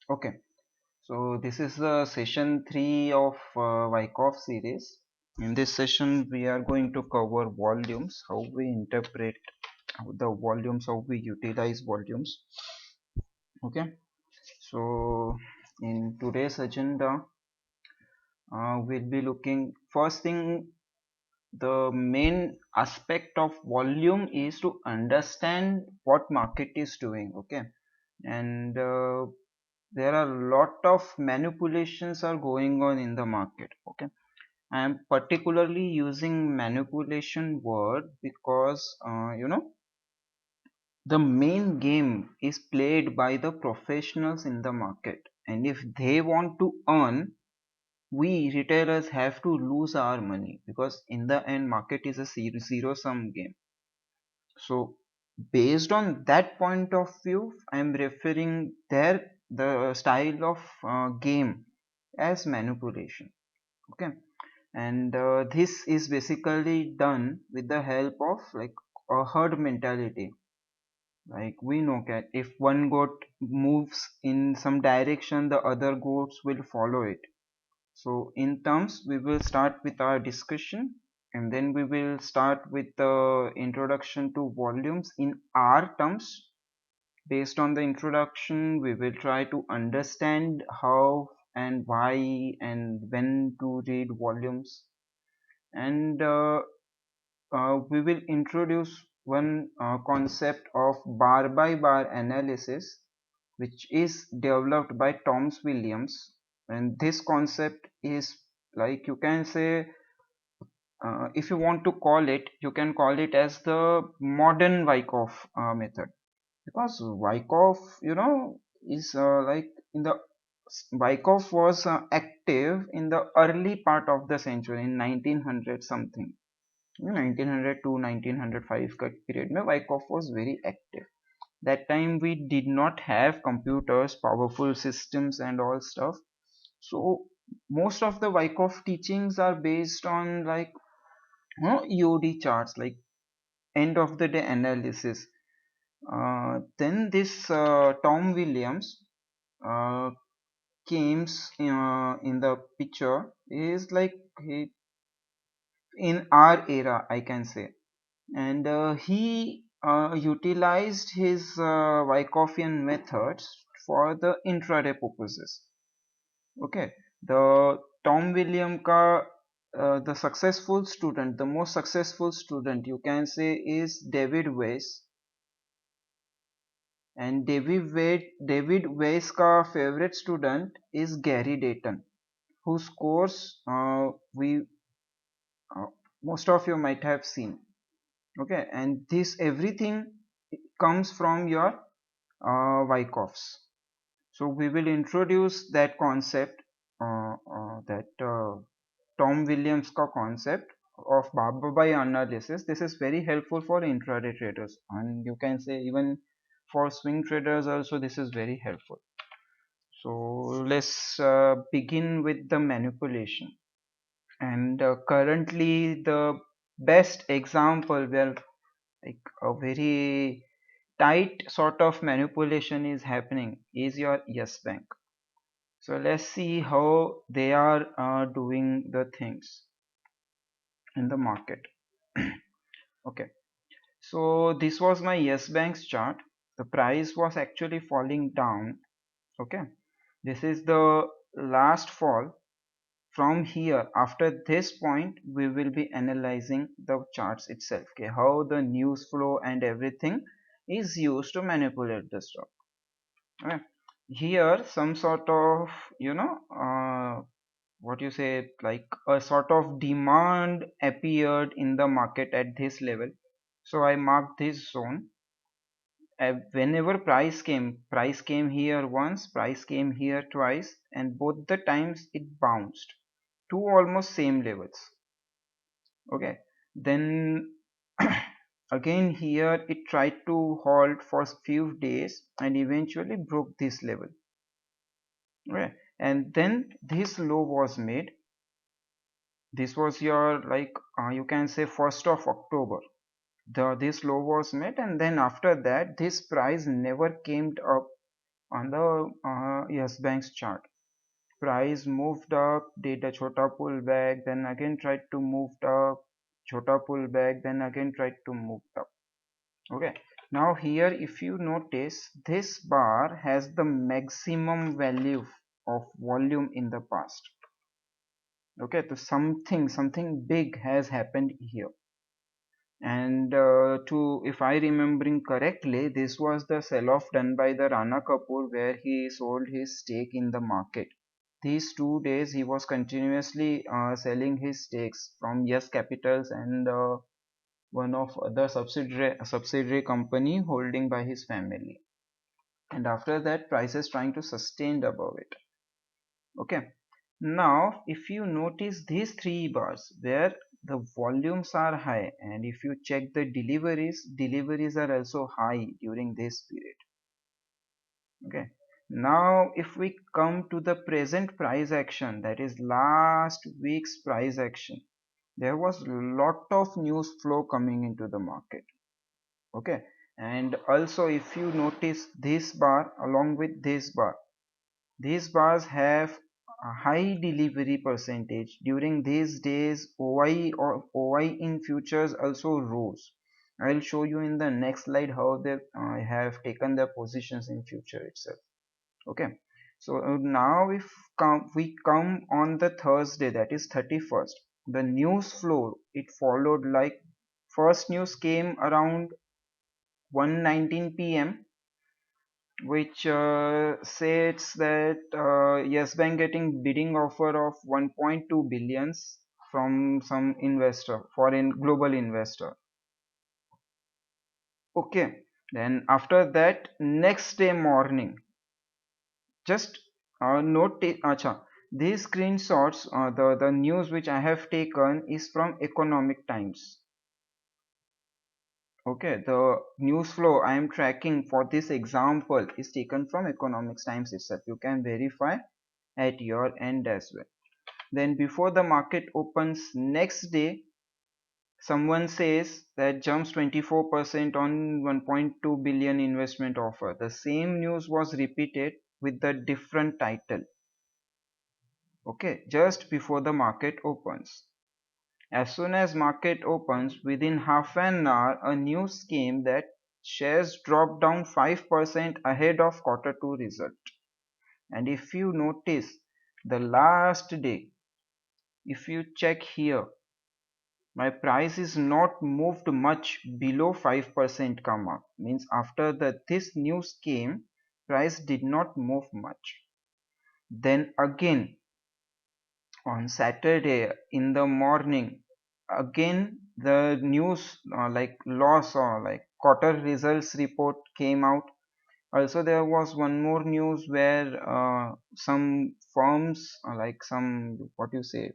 Okay, so this is the session 3 of Wyckoff series. In this session, we are going to cover volumes, how we interpret the volumes, how we utilize volumes. Okay, so in today's agenda, we'll be looking first thing. The main aspect of volume is to understand what market is doing. Okay, and there are a lot of manipulations are going on in the market. Okay, I am particularly using manipulation word because the main game is played by the professionals in the market, and if they want to earn, we retailers have to lose our money, because in the end market is a zero sum game. So based on that point of view, I am referring there the style of game as manipulation. Okay, and this is basically done with the help of like a herd mentality. Like we know that if one goat moves in some direction, the other goats will follow it. So in terms, we will start with our discussion, and then we will start with the introduction to volumes in our terms. Based on the introduction, we will try to understand how and why and when to read volumes, and we will introduce one concept of bar by bar analysis, which is developed by Thomas Williams. And this concept is, like, you can say, if you want to call it, you can call it as the modern Wyckoff method, because Wyckoff, is like in the Wyckoff was active in the early part of the century in 1900 something. 1900 to 1905 का period में Wyckoff was very active. That time we did not have computers, powerful systems and all stuff. So most of the Wyckoff teachings are based on like EOD charts, like end of the day analysis. Then this Tom Williams uh, came in the picture. Is like he, in our era, I can say, and he utilized his Wyckoffian methods for the intraday purposes. Okay, the Tom William ka the successful student, the most successful student you can say is David Weiss, and David Weiss ka favorite student is Gary Dayton, whose course we uh, most of you might have seen. Okay, and this everything comes from your Wyckoffs. So we will introduce that concept, that Tom Williams ka concept of Baba by analysis. This is very helpful for intraday traders, and you can say even for swing traders also this is very helpful. So let's begin with the manipulation. And currently the best example where like a very tight sort of manipulation is happening is your Yes Bank. So let's see how they are doing the things in the market. Okay, so this was my Yes Bank's chart. The price was actually falling down. Okay, this is the last fall. From here, after this point, we will be analyzing the charts itself. Okay, how the news flow and everything is used to manipulate the stock. Okay. Here, some sort of, what you say, like a sort of demand appeared in the market at this level. So I marked this zone. Whenever price came here once, price came here twice, and both the times it bounced to almost same levels. Okay, then again here it tried to halt for few days and eventually broke this level. Okay, and then this low was made. This was your like you can say 1st of October. This low was made, and then after that this price never came up on the Yes Bank's chart. Price moved up, did a chota pullback, then again tried to move up, chota pullback, then again tried to move up. Okay, now here if you notice, this bar has the maximum value of volume in the past. Okay, so something big has happened here. And to if I remembering correctly, this was the sell-off done by the Rana Kapoor where he sold his stake in the market. These 2 days he was continuously selling his stakes from Yes Capitals and one of other subsidiary company holding by his family. And after that, prices trying to sustain above it. Okay. Now, if you notice these three bars where the volumes are high, and if you check the deliveries are also high during this period. Okay. Now, if we come to the present price action, that is last week's price action, there was lot of news flow coming into the market. Okay. And also, if you notice this bar along with this bar, these bars have a high delivery percentage. During these days, OI or OI in futures also rose. I'll show you in the next slide how they have taken their positions in future itself. Okay. So now if we come on the Thursday, that is 31st, the news flow, it followed like first news came around 1:19 p.m. which says that Yes Bank getting bidding offer of 1.2 billions from some investor, foreign global investor. Okay, then after that, next day morning, just note, acha, these screenshots, the news which I have taken is from Economic Times. Okay, the news flow I am tracking for this example is taken from Economics Times itself. You can verify at your end as well. Then before the market opens next day, someone says that jumps 24% on 1.2 billion investment offer. The same news was repeated with the different title. Okay, just before the market opens. As soon as market opens, within half an hour, a news came that shares dropped down 5% ahead of quarter 2 result. And if you notice the last day, if you check here, my price is not moved much below 5% come up. Means after this news came, price did not move much. Then again on Saturday in the morning, again the news like loss or like quarter results report came out. Also there was one more news where some firms like some what you say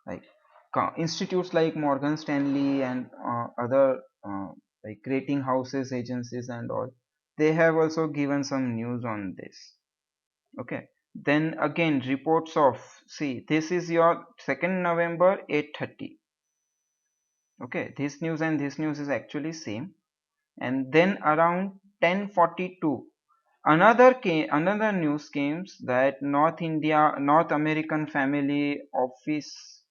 like institutes like Morgan Stanley and other like rating houses, agencies, and all, they have also given some news on this. Okay, then again reports of, see, this is your 2nd November 8:30. Okay, this news and this news is actually same. And then around 10:42, another news came that North American family office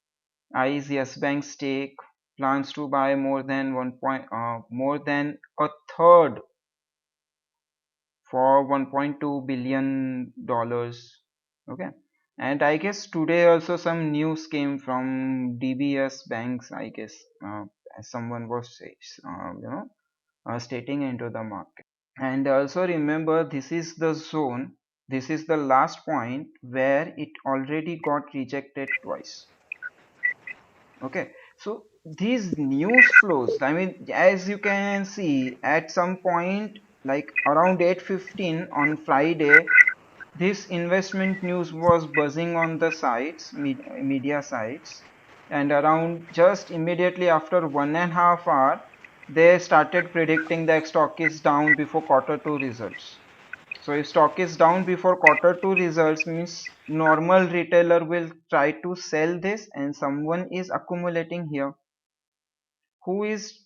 eyes Yes Bank stake, plans to buy more than a third for 1.2 billion dollars. Okay, and I guess today also some news came from DBS banks. I guess as someone was stating into the market. And also remember, this is the zone. This is the last point where it already got rejected twice. Okay, so these news flows, I mean, as you can see, at some point like around 8:15 on Friday, this investment news was buzzing on the sites, media sites, and around just immediately after 1.5 hours, they started predicting that stock is down before quarter 2 results. So if stock is down before quarter 2 results, means normal retailer will try to sell this and someone is accumulating here. Who is,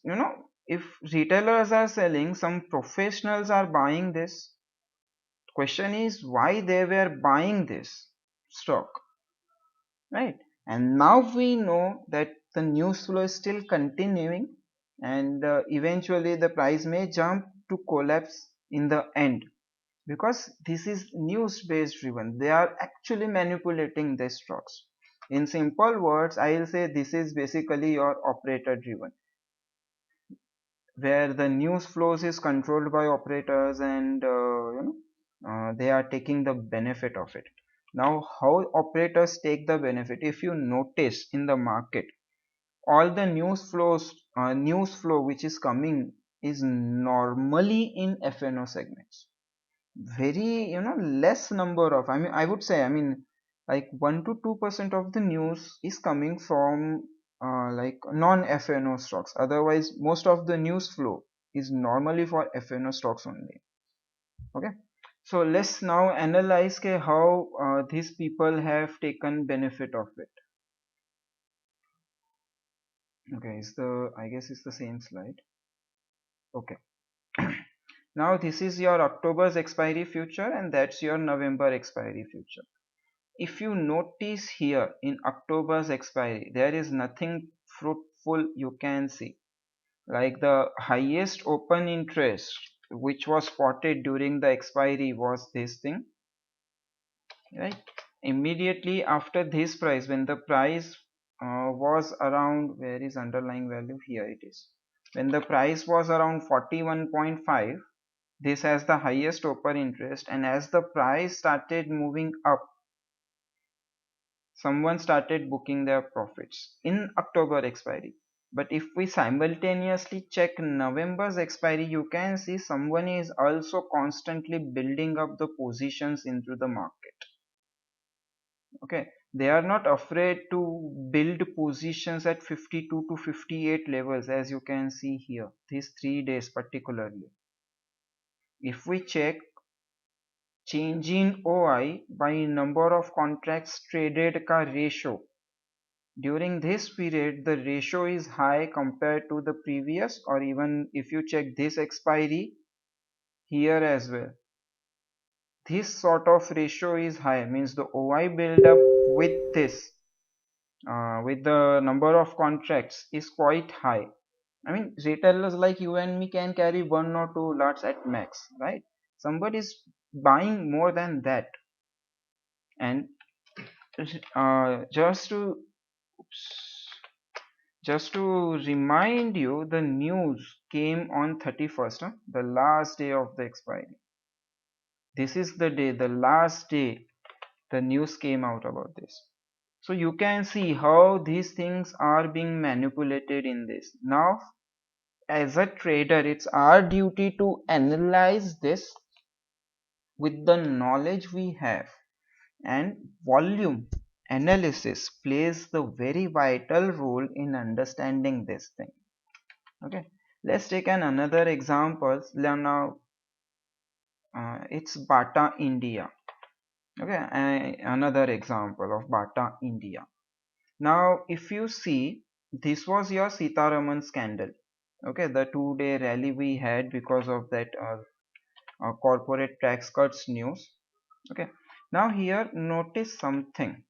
if retailers are selling, some professionals are buying this. question is why they were buying this stock, right? And now we know that the news flow is still continuing, and eventually the price may jump to collapse in the end, because this is news based driven. They are actually manipulating the stocks. In simple words, I will say this is basically your operator driven, where the news flows is controlled by operators, and they are taking the benefit of it. Now how operators take the benefit, if you notice in the market, all the news flow which is coming is normally in FNO segments. Very, less number of, I mean, I would say, I mean, like 1 to 2% of the news is coming from like non FNO stocks. Otherwise most of the news flow is normally for FNO stocks only. Okay, so let's now analyze how these people have taken benefit of it. Okay, is the, I guess it's the same slide. Okay. Now this is your October's expiry future, and that's your November expiry future. If you notice here in October's expiry, there is nothing fruitful you can see. Like the highest open interest which was spotted during the expiry was this thing, right? Immediately after this price, when the price was around, where is underlying value? Here it is. When the price was around 41.5, this has the highest open interest, and as the price started moving up, someone started booking their profits in October expiry. But if we simultaneously check November's expiry, you can see someone is also constantly building up the positions into the market. Okay, they are not afraid to build positions at 52 to 58 levels, as you can see here, these 3 days particularly. If we check change in OI by number of contracts traded ka ratio, during this period the ratio is high compared to the previous, or even if you check this expiry here as well, this sort of ratio is high, means the OI build up with this with the number of contracts is quite high. I mean, retailers like you and me can carry 1 or 2 lots at max, right? Somebody is buying more than that. And just to remind you, the news came on 31st, huh? The last day of the expiry. This is the day, the last day the news came out about this. So you can see how these things are being manipulated in this. Now, as a trader, it's our duty to analyze this with the knowledge we have, and volume analysis plays the very vital role in understanding this thing. Okay, let's take another example. Now it's Bata India. Okay, another example of Bata India. Now if you see, this was your Sitaraman scandal. Okay, the 2-day rally we had because of that corporate tax cuts news. Okay, now here notice something.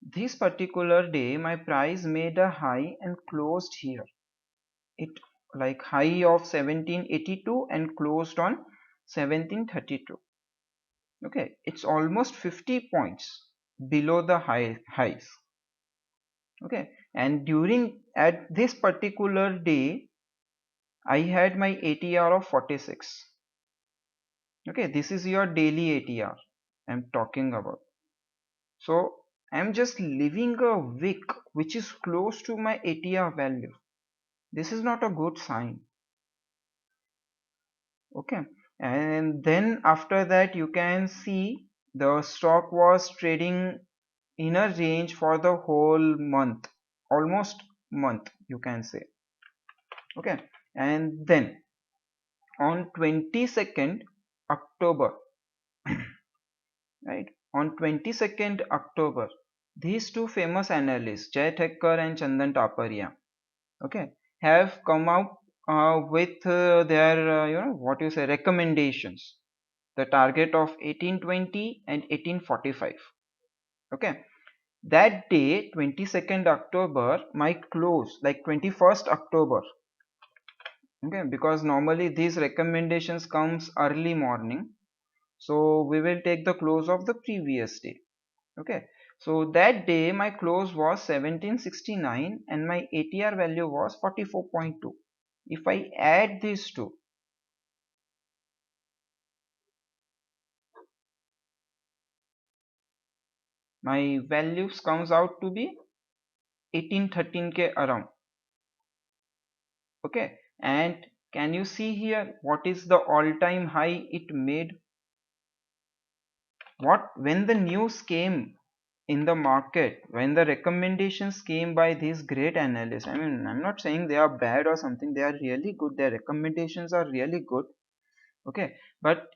This particular day my price made a high and closed here. It like high of 1782 and closed on 1732. Okay, it's almost 50 points below the highs. Okay, and during at this particular day I had my ATR of 46. Okay, this is your daily ATR I'm talking about. So I'm just leaving a wick which is close to my ATR value. This is not a good sign. Okay, and then after that you can see the stock was trading in a range for the whole month, almost month you can say. Okay, and then on 22nd October, right, on 22nd October, these two famous analysts, Jay Thakkar and Chandan Taparia, okay, have come out with their what you say recommendations. the target of 1820 and 1845. Okay, that day 22nd October my close, like 21st October. Okay, because normally these recommendations comes early morning, so we will take the close of the previous day. Okay, so that day my close was 1769 and my ATR value was 44.2. If I add these two, my values comes out to be 1813k around. Okay, and can you see here what is the all-time high it made? What, when the news came in the market, when the recommendations came by these great analysts, I mean, I'm not saying they are bad or something, they are really good, their recommendations are really good. Okay, but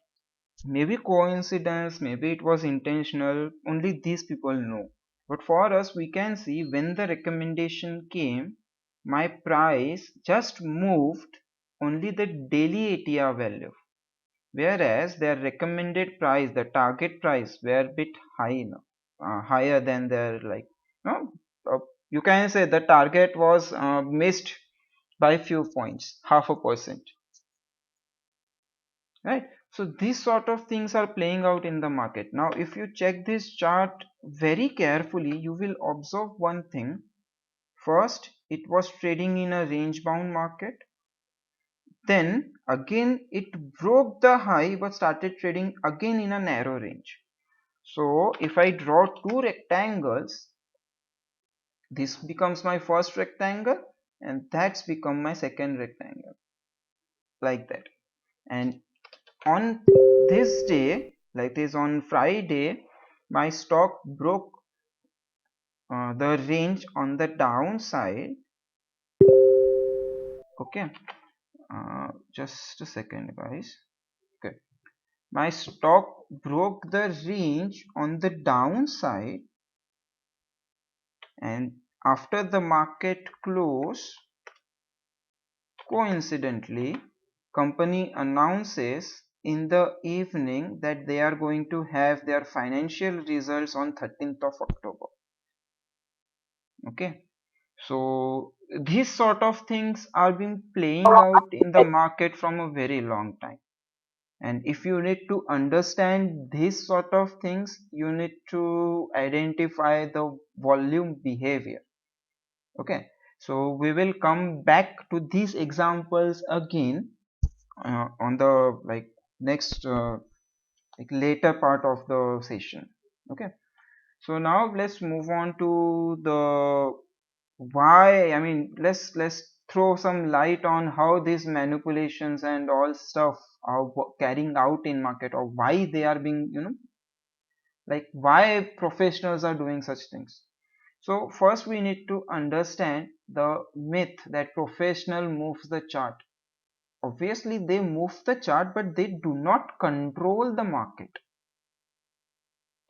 maybe coincidence, maybe it was intentional, only these people know. But for us, we can see when the recommendation came, my price just moved only the daily ATR value, whereas their recommended price, the target price, were bit high, higher than their, like, no, you can say the target was missed by few points, half a percent, right? So these sort of things are playing out in the market. Now if you check this chart very carefully, you will observe one thing. First, it was trading in a range bound market, then again it broke the high but started trading again in a narrow range. So if I draw two rectangles, this becomes my first rectangle and that's become my second rectangle, like that. And on this day, like this, on Friday, my stock broke the range on the downside. Okay, just a second guys. Okay, my stock broke the range on the downside, and after the market close, coincidentally, company announces in the evening that they are going to have their financial results on 13th of October. Okay, so these sort of things are being playing out in the market from a very long time. And if you need to understand these sort of things, you need to identify the volume behavior. Okay, so we will come back to these examples again on the, like, next like later part of the session. Okay, so now let's move on to the why, I mean, let's throw some light on how these manipulations and all stuff are carrying out in market, or why they are being, like why professionals are doing such things. So first we need to understand the myth that professional moves the chart. Obviously they move the chart, but they do not control the market.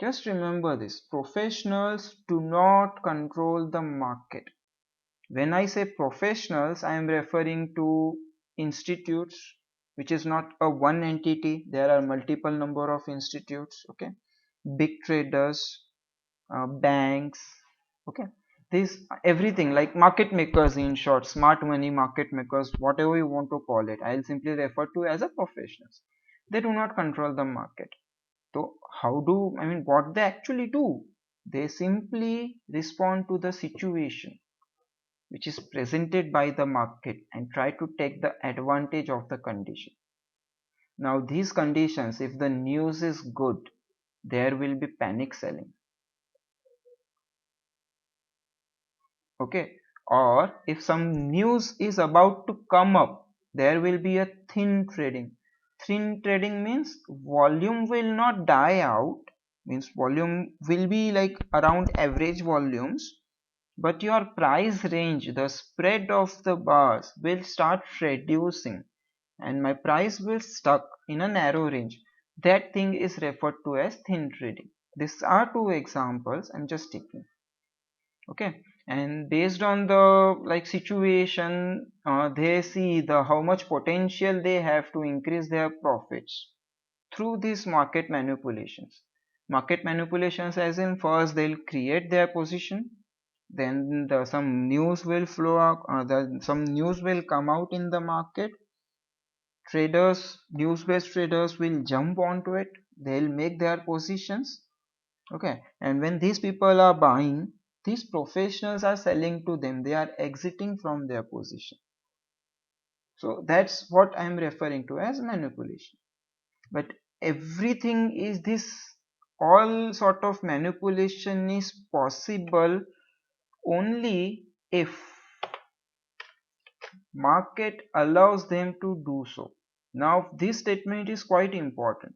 Just remember this, professionals do not control the market. When I say professionals, I am referring to institutes, which is not a one entity. There are multiple number of institutes. Okay, big traders, banks. Okay, this everything, like market makers, in short, smart money market makers, whatever you want to call it. I'll simply refer to as a professionals. They do not control the market. So how do, I mean, what they actually do? They simply respond to the situation which is presented by the market and try to take the advantage of the condition. Now these conditions, if the news is good, there will be panic selling. Okay, or if some news is about to come up, there will be a thin trading. Thin trading means volume will not die out, means volume will be like around average volumes, but your price range, the spread of the bars will start reducing and my price will stuck in a narrow range. That thing is referred to as thin trading. These are two examples I'm just taking. Okay, and based on the, like, situation, they see the how much potential they have to increase their profits. through these market manipulations. Market manipulations as in, first they'll create their position, then some news will flow out, some news will come out in the market. Traders, news-based traders will jump onto it, they'll make their positions. Okay, and when these people are buying, these professionals are selling to them, they are exiting from their position. So that's what I'm referring to as manipulation. But everything is this, all sort of manipulation is possible only if market allows them to do so. Now this statement is quite important.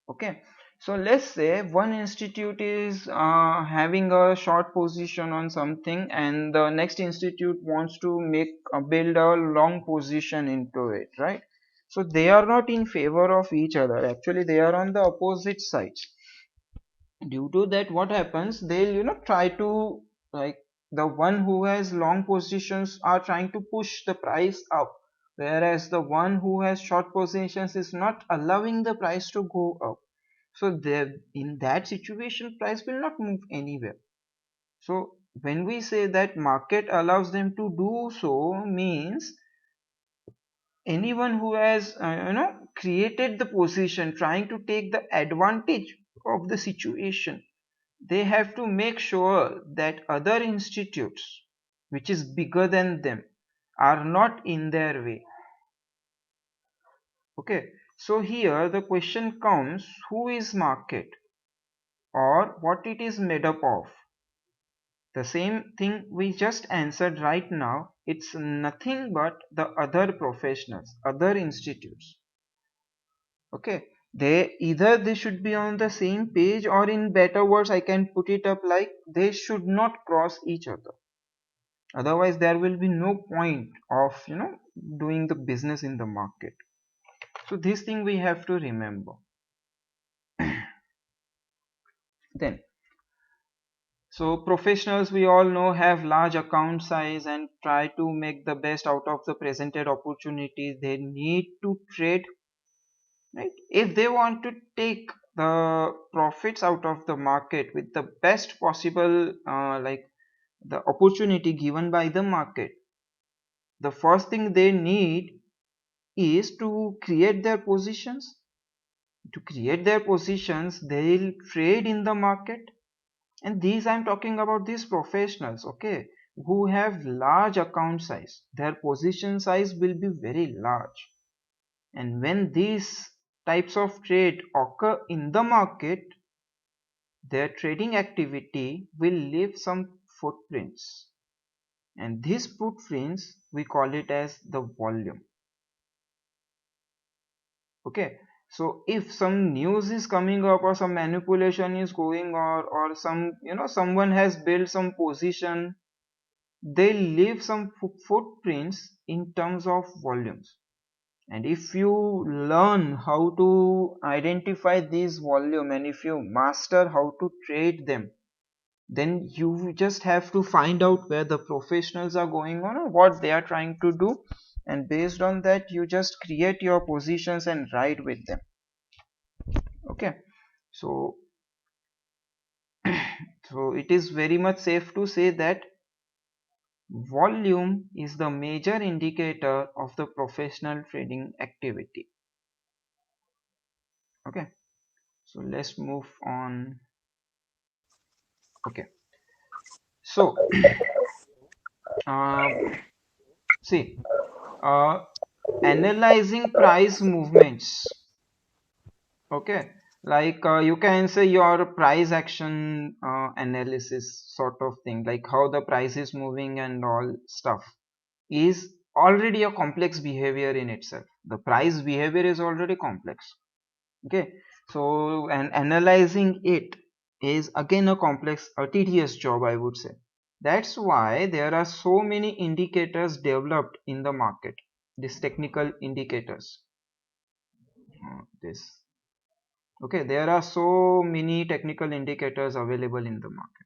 Okay, so let's say one institute is having a short position on something, and the next institute wants to build a long position into it, right? So they are not in favor of each other, actually they are on the opposite sides. Due to that, what happens, they'll try to, like, the one who has long positions are trying to push the price up, whereas the one who has short positions is not allowing the price to go up. So there, in that situation, price will not move anywhere. So when we say that market allows them to do so, means anyone who has created the position trying to take the advantage of the situation, they have to make sure that other institutes which is bigger than them are not in their way. Okay, so here the question comes, who is market or what it is made up of? The same thing we just answered right now, it's nothing but the other professionals, other institutes. Okay, they should be on the same page, or in better words I can put it up like, they should not cross each other. Otherwise there will be no point of doing the business in the market. So this thing we have to remember. Then, so professionals, we all know, have large account size and try to make the best out of the presented opportunities. They need to trade, right? If they want to take the profits out of the market with the best possible like the opportunity given by the market, the first thing they need is to create their positions. To create their positions, they'll trade in the market, and these, I'm talking about these professionals, okay, who have large account size. Their position size will be very large, and when these types of trade occur in the market, their trading activity will leave some footprints, and these footprints we call it as the volume. Okay, so if some news is coming up, or some manipulation is going on, or some someone has built some position, they leave some footprints in terms of volumes. And if you learn how to identify these volume, and if you master how to trade them, then you just have to find out where the professionals are going on or what they are trying to do, and based on that you just create your positions and ride with them. Okay, so so it is very much safe to say that volume is the major indicator of the professional trading activity. Okay, so let's move on. Okay, so uh, see, uh, analyzing price movements. Okay, like you can say your price action analysis sort of thing, like how the price is moving and all stuff, is already a complex behavior in itself. The price behavior is already complex. Okay, so and analyzing it is again a complex, a tedious job, I would say. That's why there are so many indicators developed in the market, these technical indicators. This Okay, there are so many technical indicators available in the market.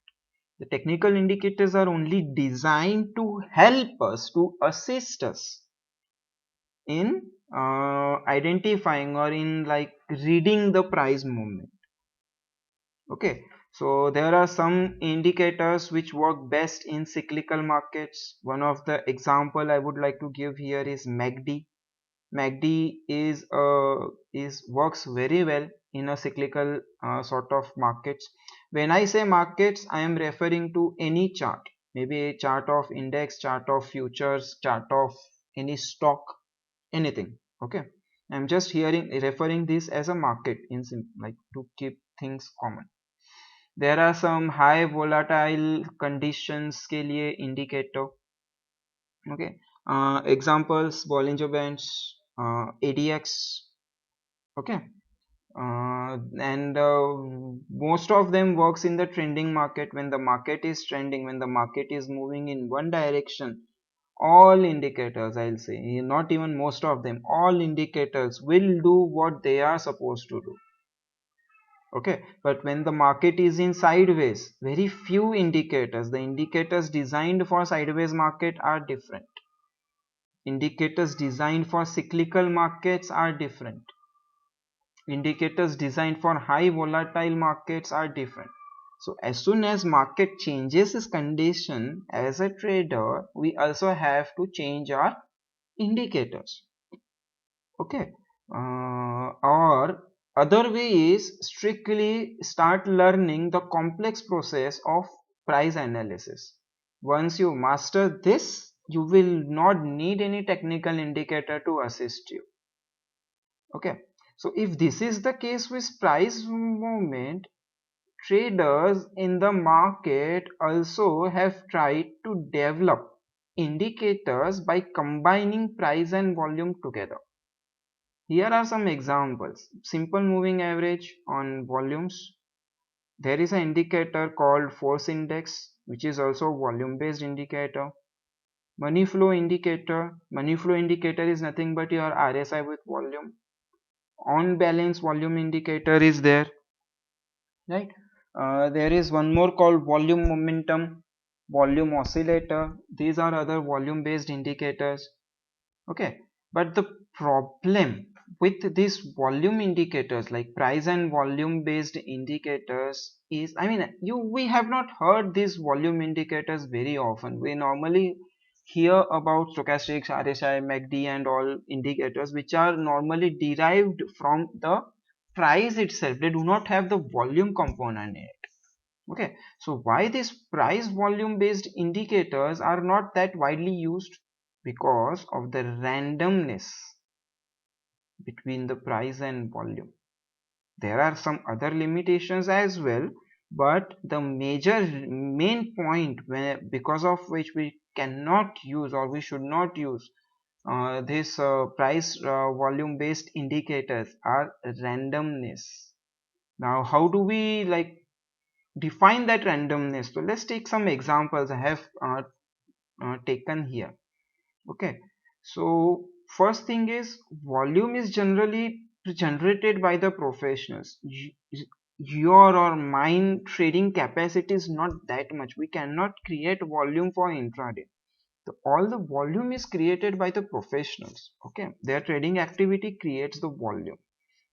The technical indicators are only designed to help us, to assist us in identifying, or in like reading the price movement. Okay, so there are some indicators which work best in cyclical markets. One of the example I would like to give here is MACD. MACD is works very well in a cyclical sort of markets. When I say markets, I am referring to any chart, maybe a chart of index, chart of futures, chart of any stock, anything. Okay, I'm just referring this as a market in like to keep things common. There are some high volatile conditions के लिए indicator. Okay, examples Bollinger Bands, ADX. Okay, and most of them works in the trending market. When the market is trending, when the market is moving in one direction, all indicators, I'll say, not even most of them, all indicators will do what they are supposed to do. Okay, but when the market is in sideways, very few indicators, the indicators designed for sideways market are different. Indicators designed for cyclical markets are different. Indicators designed for high volatile markets are different. So as soon as market changes its condition, as a trader we also have to change our indicators. Okay, or other way is strictly start learning the complex process of price analysis. Once you master this, you will not need any technical indicator to assist you. Okay, so if this is the case with price movement, traders in the market also have tried to develop indicators by combining price and volume together. Here are some examples. Simple moving average on volumes. There is an indicator called force index, which is also volume based indicator. Money flow indicator. Money flow indicator is nothing but your RSI with volume. On balance volume indicator is there, right? There is one more called volume momentum, volume oscillator. These are other volume based indicators. Okay, but the problem with these volume indicators like price and volume based indicators is, I mean, we have not heard these volume indicators very often. We normally hear about stochastics, RSI, MACD and all indicators which are normally derived from the price itself. They do not have the volume component in it. Okay, so why these price volume based indicators are not that widely used? Because of the randomness between the price and volume. There are some other limitations as well, but the main point because of which we cannot use or we should not use this price volume based indicators are randomness. Now how do we like define that randomness? So let's take some examples I have taken here. Okay, so first thing is volume is generally generated by the professionals. Your or mine trading capacity is not that much. We cannot create volume for intraday. All the volume is created by the professionals. Okay, their trading activity creates the volume,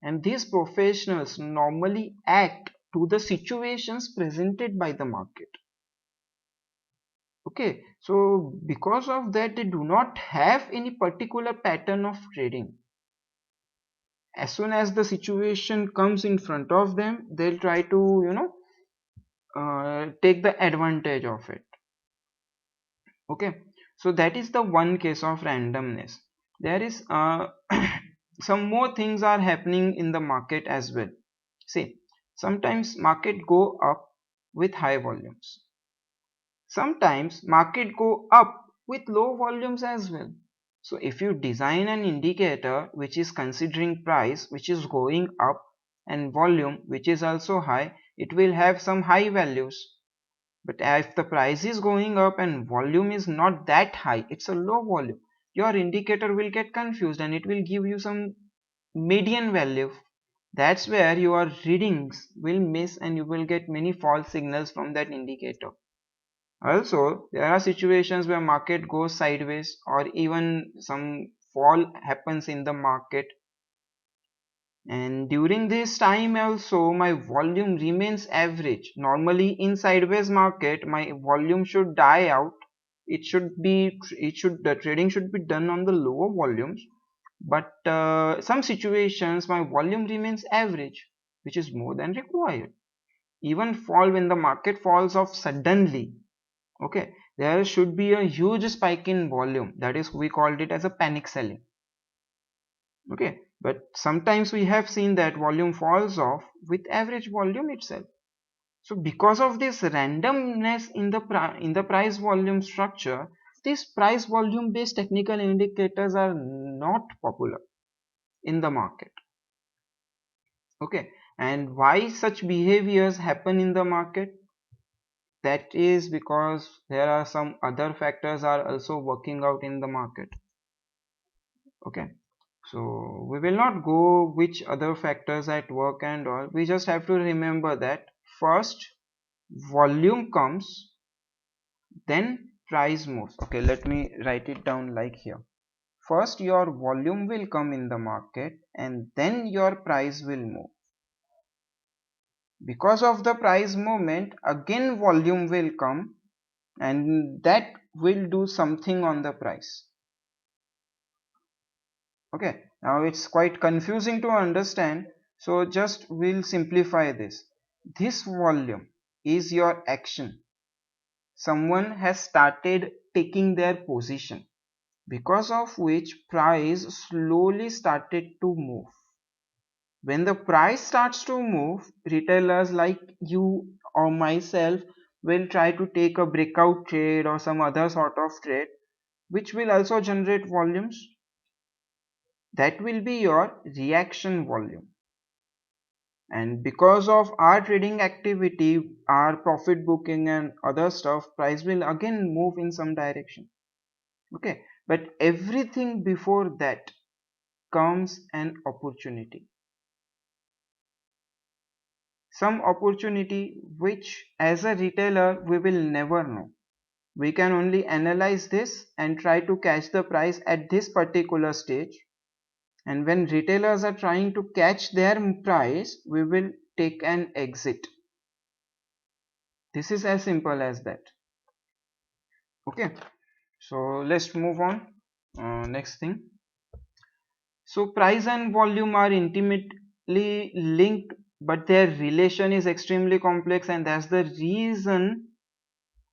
and these professionals normally act to the situations presented by the market. Okay, so because of that they do not have any particular pattern of trading. As soon as the situation comes in front of them, they'll try to take the advantage of it. Okay, so that is the one case of randomness. There is some more things are happening in the market as well. See, sometimes market go up with high volumes. Sometimes market go up with low volumes as well. So if you design an indicator which is considering price which is going up and volume which is also high, it will have some high values. But if the price is going up and volume is not that high, it's a low volume, your indicator will get confused and it will give you some median value. That's where your readings will miss and you will get many false signals from that indicator. Also, there are situations where market goes sideways or even some fall happens in the market. and during this time also my volume remains average. Normally in sideways market my volume should die out. The trading should be done on the lower volumes, but some situations my volume remains average, which is more than required. Even fall when the market falls off suddenly, okay, there should be a huge spike in volume, that is we called it as a panic selling. Okay, but sometimes we have seen that volume falls off with average volume itself. So because of this randomness in the price volume structure, these price volume based technical indicators are not popular in the market. Okay, and why such behaviors happen in the market? That is because there are some other factors are also working out in the market. Okay, so we will not go which other factors at work and all. We just have to remember that first volume comes, then price moves. Okay, let me write it down like here. First your volume will come in the market and then your price will move. Because of the price movement, again volume will come and that will do something on the price. Okay, now it's quite confusing to understand, so just we'll simplify this. This volume is your action. Someone has started taking their position, because of which price slowly started to move. When the price starts to move, retailers like you or myself will try to take a breakout trade or some other sort of trade, which will also generate volumes. That will be your reaction volume. And because of our trading activity, our profit booking and other stuff, price will again move in some direction. Okay, but everything before that comes an opportunity. Some opportunity which as a retailer we will never know. We can only analyze this and try to catch the price at this particular stage. And when retailers are trying to catch their price, we will take an exit. This is as simple as that. Okay, so let's move on. Next thing. So price and volume are intimately linked, but their relation is extremely complex, and that's the reason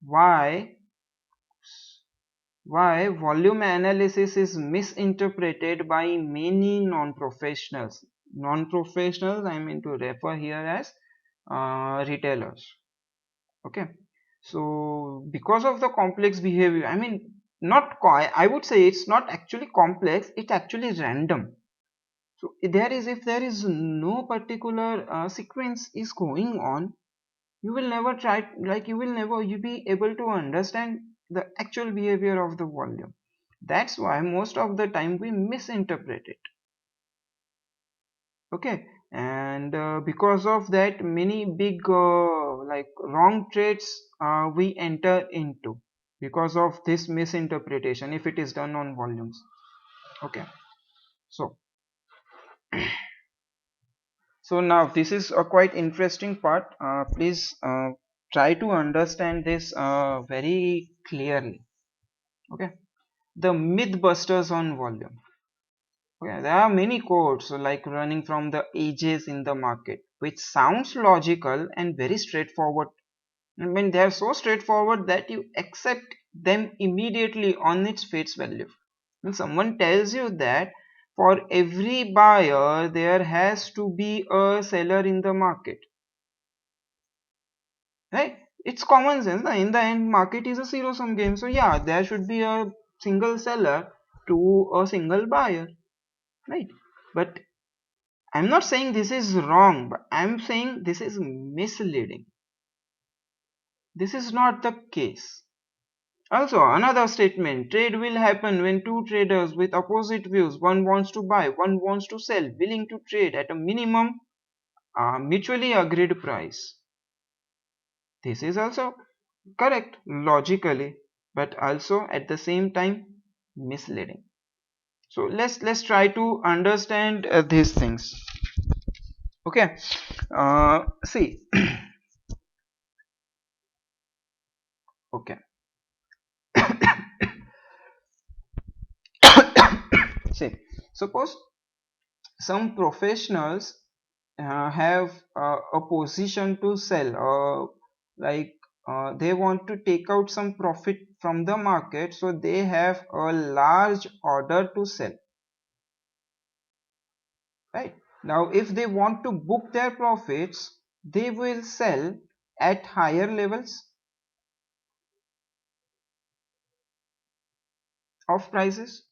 why volume analysis is misinterpreted by many non-professionals. Non-professionals I mean to refer here as retailers. Okay, so because of the complex behavior, I mean not I would say it's not actually complex, it's actually random. So there is, if there is no particular sequence is going on, you will never try, like you will never you be able to understand the actual behavior of the volume. That's why most of the time we misinterpret it. Okay, and because of that many big like wrong trades we enter into because of this misinterpretation if it is done on volumes. Okay, so now this is a quite interesting part. Please try to understand this very clearly. Okay, the mythbusters on volume. Okay, there are many quotes like running from the ages in the market, which sounds logical and very straightforward. I mean, they are so straightforward that you accept them immediately on its face value. When someone tells you that for every buyer there has to be a seller in the market, right? It's common sense. In the end, market is a zero sum game. So yeah, there should be a single seller to a single buyer, right? But I'm not saying this is wrong, but I'm saying this is misleading. This is not the case. Also, another statement, trade will happen when two traders with opposite views, one wants to buy, one wants to sell, willing to trade at a minimum mutually agreed price. This is also correct logically, but also at the same time misleading. So let's try to understand these things. Okay. See. Okay. See, suppose some professionals have a position to sell, like they want to take out some profit from the market, so they have a large order to sell, right? Now if they want to book their profits, they will sell at higher levels of prices,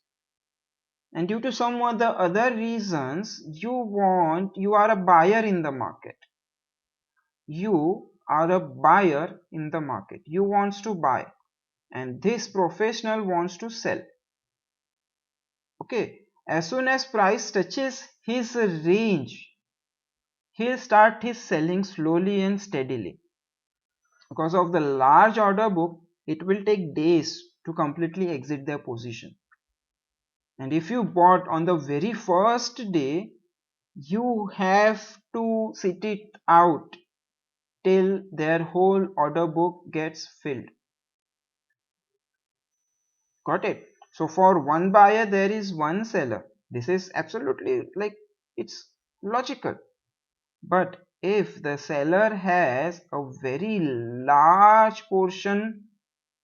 and due to some other reasons, you are a buyer in the market. You are a buyer in the market. You wants to buy, and this professional wants to sell. Okay, as soon as price touches his range, he'll start his selling slowly and steadily. Because of the large order book, it will take days to completely exit their position. And if you bought on the very first day, you have to sit it out till their whole order book gets filled. Got it? So for one buyer, there is one seller. This is absolutely like it's logical. But if the seller has a very large portion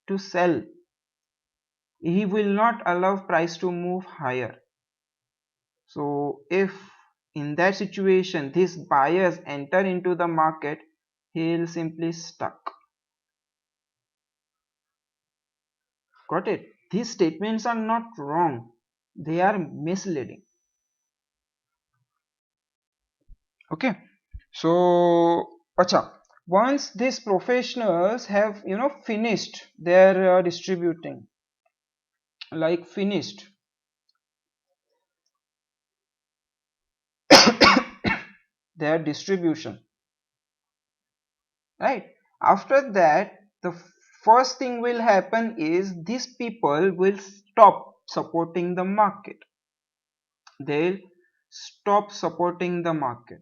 to sell, he will not allow price to move higher. So if in that situation these buyers enter into the market, he'll simply stuck. Got it? These statements are not wrong. They are misleading. Okay. So, acha, once these professionals have finished their distributing, like finished their distribution, right? After that, the first thing will happen is these people will stop supporting the market. They'll stop supporting the market.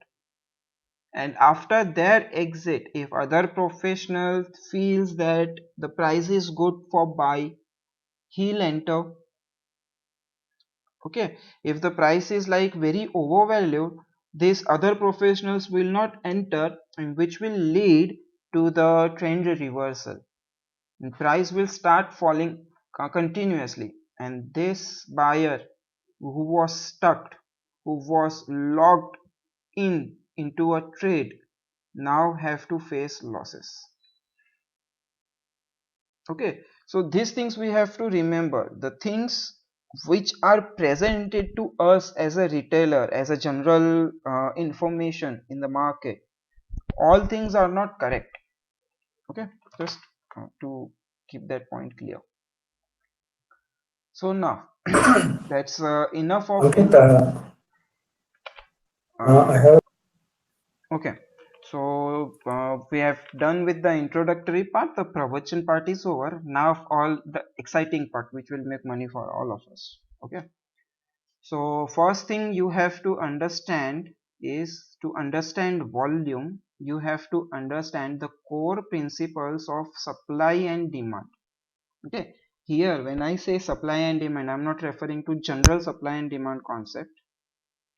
And after their exit, if other professional feels that the price is good for buy, he'll enter. Okay, if the price is like very overvalued, these other professionals will not enter, and which will lead to the trend reversal, and price will start falling continuously, and this buyer who was stuck, who was locked into a trade, now have to face losses. Okay, so these things we have to remember. The things which are presented to us as a retailer, as a general information in the market, all things are not correct. Okay, just to keep that point clear. So now that's enough of Ankit, uh, I have okay. So we have done with the introductory part. The pravachan part is over. Now all the exciting part, which will make money for all of us. Okay. So first thing you have to understand is, to understand volume, you have to understand the core principles of supply and demand. Okay. Here when I say supply and demand, I'm not referring to general supply and demand concept.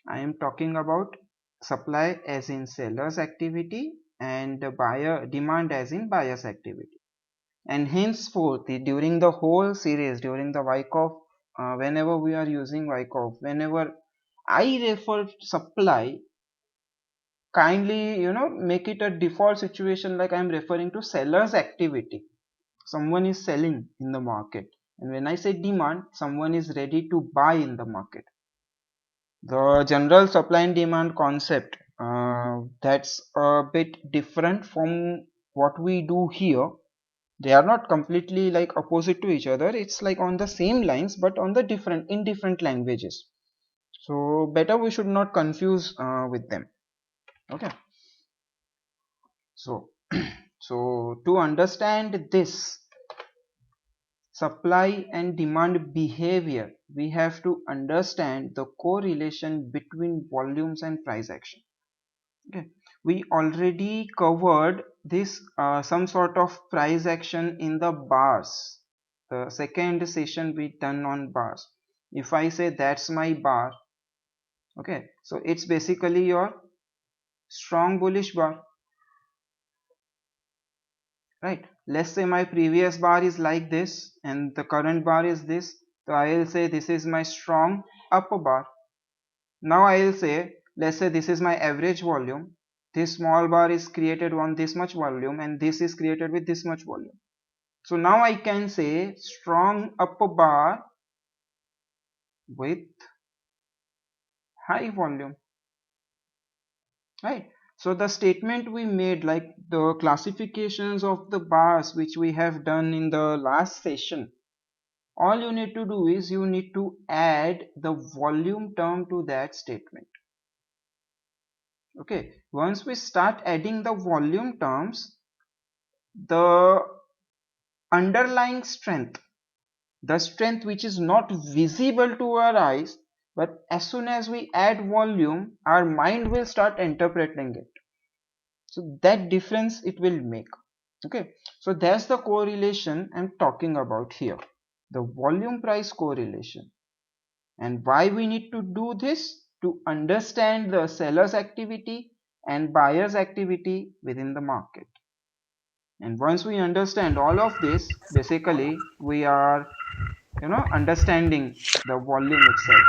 I am talking about supply as in seller's activity and the buyer demand as in buyer's activity. And henceforth, during the whole series, during the Wyckoff, whenever we are using Wyckoff, whenever I refer to supply, kindly make it a default situation like I am referring to seller's activity. Someone is selling in the market, and when I say demand, someone is ready to buy in the market. The general supply and demand concept, that's a bit different from what we do here. They are not completely like opposite to each other. It's like on the same lines but on the different in different languages. So better we should not confuse with them. Okay. So so to understand this supply and demand behavior, we have to understand the correlation between volumes and price action. Okay, we already covered this some sort of price action in the bars. The second session we done on bars. If I say that's my bar, okay, so it's basically your strong bullish bar, right? Let's say my previous bar is like this and the current bar is this, so I will say this is my strong upper bar. Now I will say, let's say this is my average volume, this small bar is created on this much volume and this is created with this much volume. So now I can say strong upper bar with high volume, right? So the statement we made, like the classifications of the bars which we have done in the last session, all you need to do is you need to add the volume term to that statement. Okay, once we start adding the volume terms, the underlying strength, the strength which is not visible to our eyes, but as soon as we add volume, our mind will start interpreting it. So that difference it will make. Okay, so that's the correlation I'm talking about here, the volume price correlation. And why we need to do this? To understand the seller's activity and buyer's activity within the market. And once we understand all of this, basically we are, understanding the volume itself.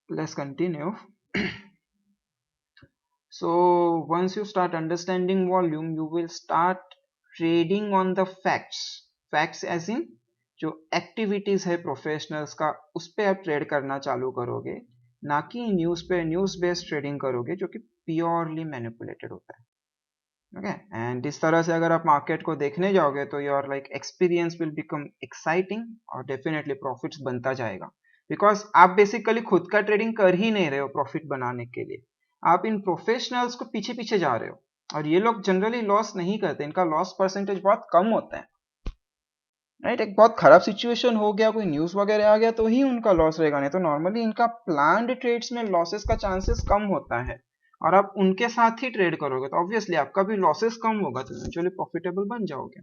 Let's continue. So once you start understanding volume, you will start trading on the facts as in जो activities है professionals का, उस पर आप trade करना चालू करोगे, ना कि न्यूज पे न्यूज बेस्ड ट्रेडिंग करोगे जो कि प्योरली मैनिपुलेटेड होता है. ओके, एंड इस तरह से अगर आप मार्केट को देखने जाओगे तो your like experience will become exciting और डेफिनेटली प्रॉफिट्स बनता जाएगा, बिकॉज आप बेसिकली खुद का ट्रेडिंग कर ही नहीं रहे हो प्रॉफिट बनाने के लिए, आप इन प्रोफेशनल्स को पीछे पीछे जा रहे हो. और ये लोग जनरली लॉस नहीं करते, इनका लॉस परसेंटेज बहुत कम होता है, राइट? एक बहुत खराब सिचुएशन हो गया, कोई न्यूज वगैरह आ गया तो ही उनका लॉस रहेगा, नहीं तो नॉर्मली इनका प्लान्ड ट्रेड्स में लॉसेस का चांसेस कम होता है. और आप उनके साथ ही ट्रेड करोगे तो ऑब्वियसली आपका भी लॉसेस कम होगा, तो इवेंचुअली प्रॉफिटेबल बन जाओगे.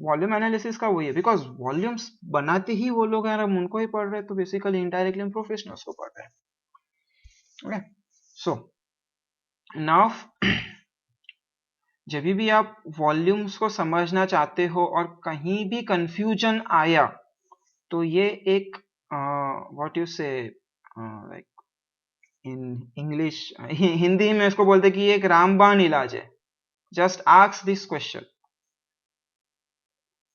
वॉल्यूम एनालिसिस का वही है, बिकॉज वॉल्यूम्स बनाते ही वो लोग हैं, हम उनको ही पढ़ रहे हैं, तो बेसिकली इनडायरेक्टली हम प्रोफेशनल्स को पढ़ रहे हैं. ओके, सो नाउ जब भी आप वॉल्यूम्स को समझना चाहते हो और कहीं भी कंफ्यूजन आया तो ये एक व्हाट यू से लाइक इन इंग्लिश, हिंदी में इसको बोलते कि ये एक रामबाण इलाज है. जस्ट आस्क दिस क्वेश्चन,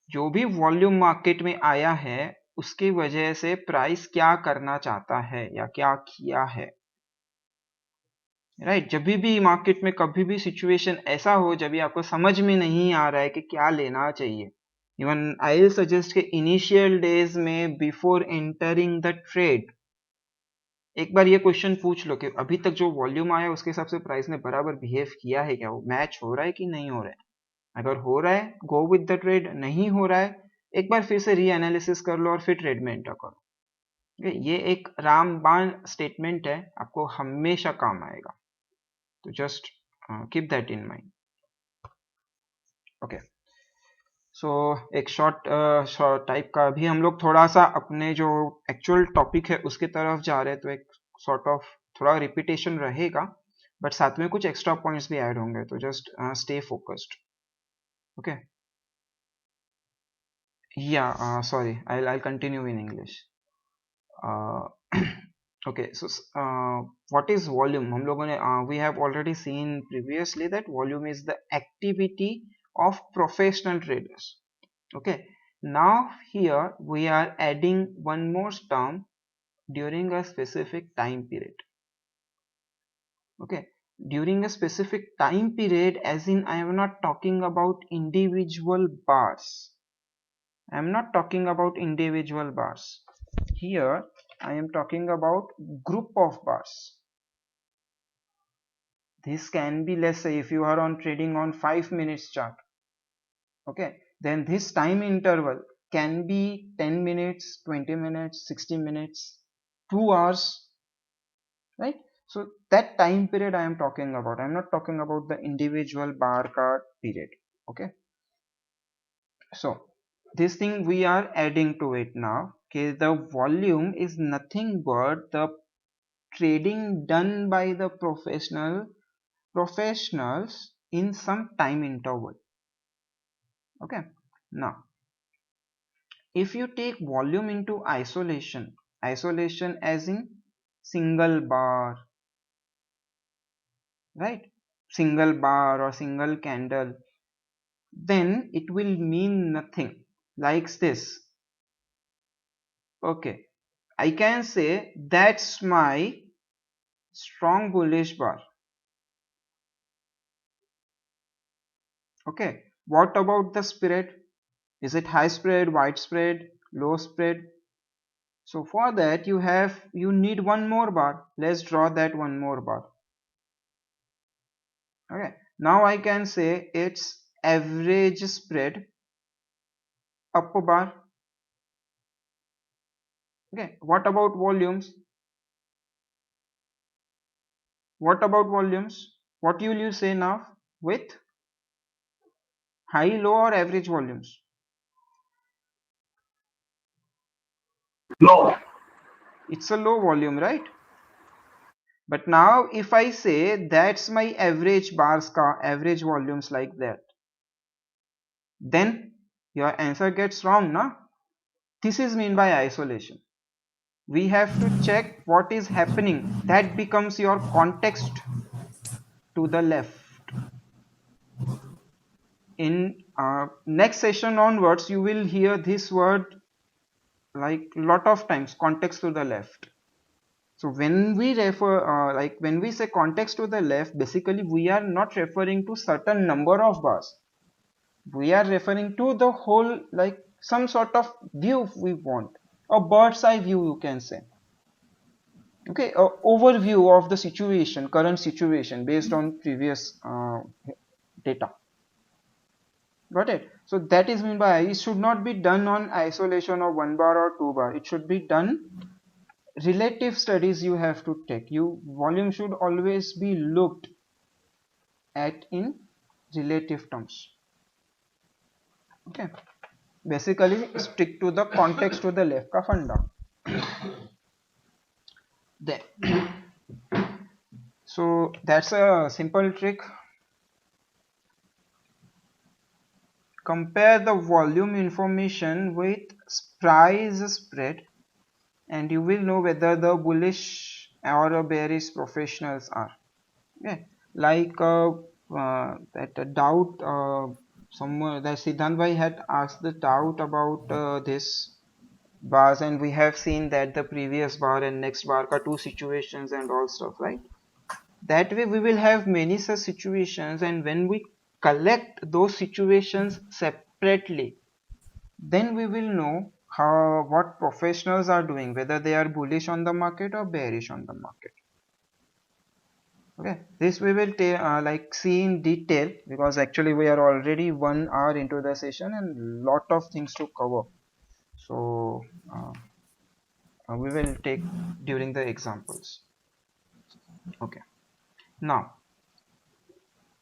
जो भी वॉल्यूम मार्केट में आया है उसकी वजह से प्राइस क्या करना चाहता है या क्या किया है, राइट? जब भी मार्केट में कभी भी सिचुएशन ऐसा हो जब भी आपको समझ में नहीं आ रहा है कि क्या लेना चाहिए, इवन आई विल सजेस्ट के इनिशियल डेज में बिफोर एंटरिंग द ट्रेड एक बार ये क्वेश्चन पूछ लो कि अभी तक जो वॉल्यूम आया उसके हिसाब से प्राइस ने बराबर बिहेव किया है क्या, वो मैच हो रहा है कि नहीं हो रहा है. अगर हो रहा है गो विद द ट्रेड, नहीं हो रहा है एक बार फिर से री एनालिसिस कर लो और फिर ट्रेड में एंटर करो. ये एक रामबाण स्टेटमेंट है, आपको हमेशा काम आएगा, तो just keep that in mind. Okay, so एक शॉर्ट टाइप का अभी हम लोग थोड़ा सा अपने जो एक्चुअल टॉपिक है उसके तरफ जा रहे हैं, तो एक सॉर्ट ऑफ थोड़ा रिपीटेशन रहेगा बट साथ में कुछ एक्स्ट्रा पॉइंट्स भी ऐड होंगे, तो जस्ट स्टे फोकस्ड. ओके, या sorry, I'll continue in English. Okay, so what is volume? हम लोगों ने we have already seen previously that volume is the activity of professional traders. Okay, now here we are adding one more term during a specific time period. Okay, during a specific time period, as in I am not talking about individual bars. I am not talking about individual bars. Here I am talking about group of bars. This can be, let's say if you are on trading on 5 minutes chart, okay, then this time interval can be 10 minutes, 20 minutes, 60 minutes, 2 hours, right? So that time period I am talking about. I'm not talking about the individual bar card period. Okay, so this thing we are adding to it now. Okay, the volume is nothing but the trading done by the professionals in some time interval. Okay, now if you take volume into isolation as in single bar, right, single bar or single candle, then it will mean nothing like this. Okay, I can say that's my strong bullish bar. Okay, what about the spread? Is it high spread, wide spread, low spread? So for that you need one more bar. Let's draw that one more bar. Okay, now I can say it's average spread upper bar. Okay, what about volumes? What about volumes? What will you say now with high, low or average volumes? Low. It's a low volume, right? But now if I say that's my average bars ka average volumes like that, then your answer gets wrong, na? This is mean by isolation. We have to check what is happening. That becomes your context to the left. In next session onwards, you will hear this word like lot of times, context to the left. So when we refer, like when we say context to the left, basically we are not referring to certain number of bars. We are referring to the whole, like some sort of view we want, a bird's eye view you can say. Okay, a overview of the situation, current situation based on previous data. Got it? So that is mean by it should not be done on isolation of 1 bar or 2 bar. It should be done relative studies you have to take. You volume should always be looked at in relative terms. Okay. Basically stick to the context to the left ka funda. There. So that's a simple trick. Compare the volume information with price spread and you will know whether the bullish or a bearish professionals are. Okay. Like that doubt, someone that Siddhant Bhai had asked the doubt about this bars, and we have seen that the previous bar and next bar are two situations and all stuff, right? That way we will have many such situations, and when we collect those situations separately, then we will know how what professionals are doing, whether they are bullish on the market or bearish on the market. Okay, this we will like see in detail because actually we are already 1 hour into the session and lot of things to cover. So we will take during the examples. Okay, now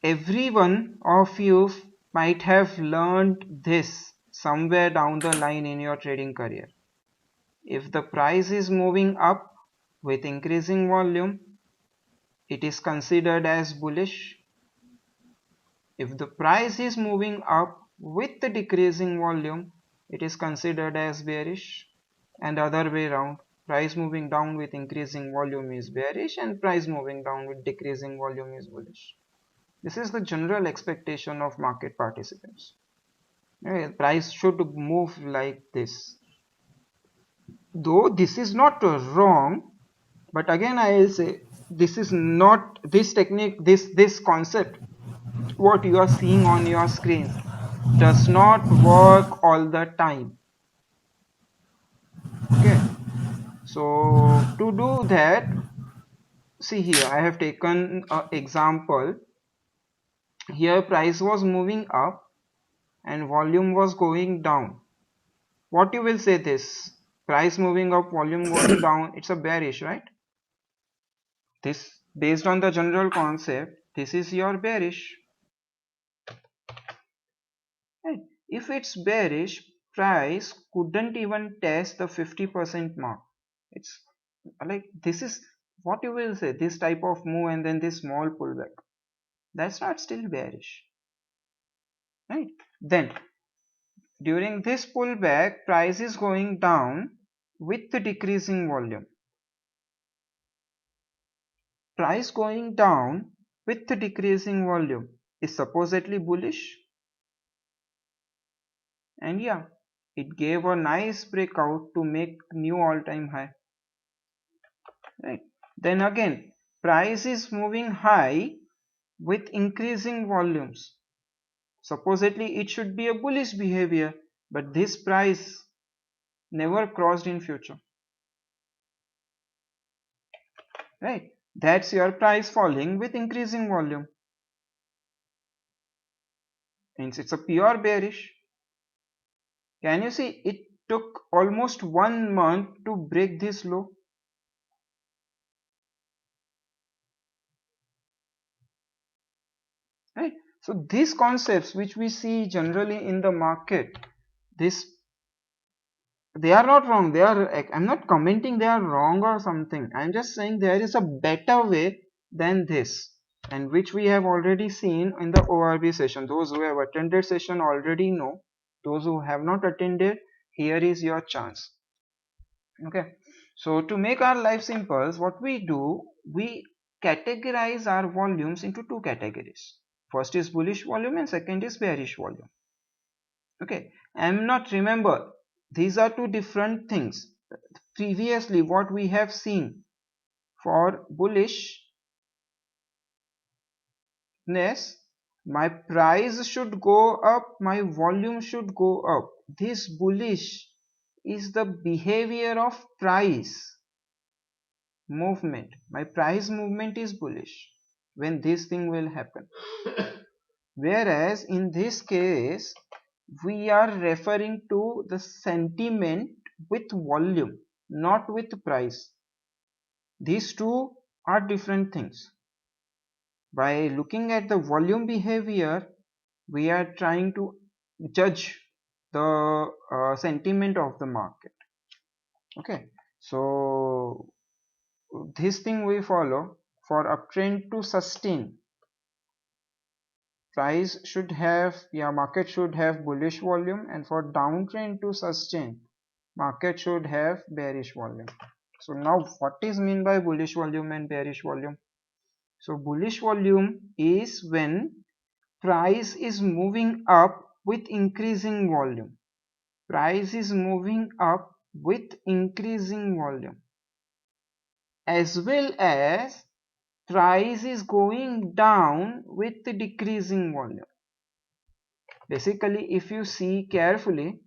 every one of you might have learned this somewhere down the line in your trading career. If the price is moving up with increasing volume, it is considered as bullish. If the price is moving up with the decreasing volume, it is considered as bearish, and other way around. Price moving down with increasing volume is bearish and price moving down with decreasing volume is bullish. This is the general expectation of market participants. Okay, price should move like this. Though this is not wrong, but again I will say this is not this technique, this concept what you are seeing on your screens does not work all the time. Okay, so to do that, see here I have taken an example. Here price was moving up and volume was going down. What you will say this? Price moving up, volume going down, it's a bearish, right? This, based on the general concept, this is your bearish, right? If it's bearish, price couldn't even test the 50% mark. It's like, this is what you will say, this type of move and then this small pullback, that's not still bearish, right? Then during this pullback, price is going down with the decreasing volume. Price going down with the decreasing volume is supposedly bullish, and yeah, it gave a nice breakout to make new all-time high, right? Then again, price is moving high with increasing volumes. Supposedly it should be a bullish behavior, but this price never crossed in future, right? That's your price falling with increasing volume. Means it's a pure bearish. Can you see, it took almost 1 month to break this low, right? So these concepts which we see generally in the market, this, they are not wrong, they are, I'm not commenting they are wrong or something, I'm just saying there is a better way than this, and which we have already seen in the ORB session. Those who have attended session already know. Those who have not attended, here is your chance. Okay, so to make our life simple, what we do, we categorize our volumes into two categories. First is bullish volume and second is bearish volume. Okay, I'm not, remember, these are two different things. Previously what we have seen, for bullishness, my price should go up, my volume should go up. This bullish is the behavior of price movement. My price movement is bullish when this thing will happen. Whereas in this case, we are referring to the sentiment with volume, not with price. These two are different things. By looking at the volume behavior, we are trying to judge the sentiment of the market. Okay, so this thing we follow, for uptrend to sustain, price should have, market should have bullish volume, and for downtrend to sustain, market should have bearish volume. So now what is mean by bullish volume and bearish volume? So bullish volume is when price is moving up with increasing volume. Price is moving up with increasing volume, as well as price is going down with the decreasing volume. Basically, if you see carefully,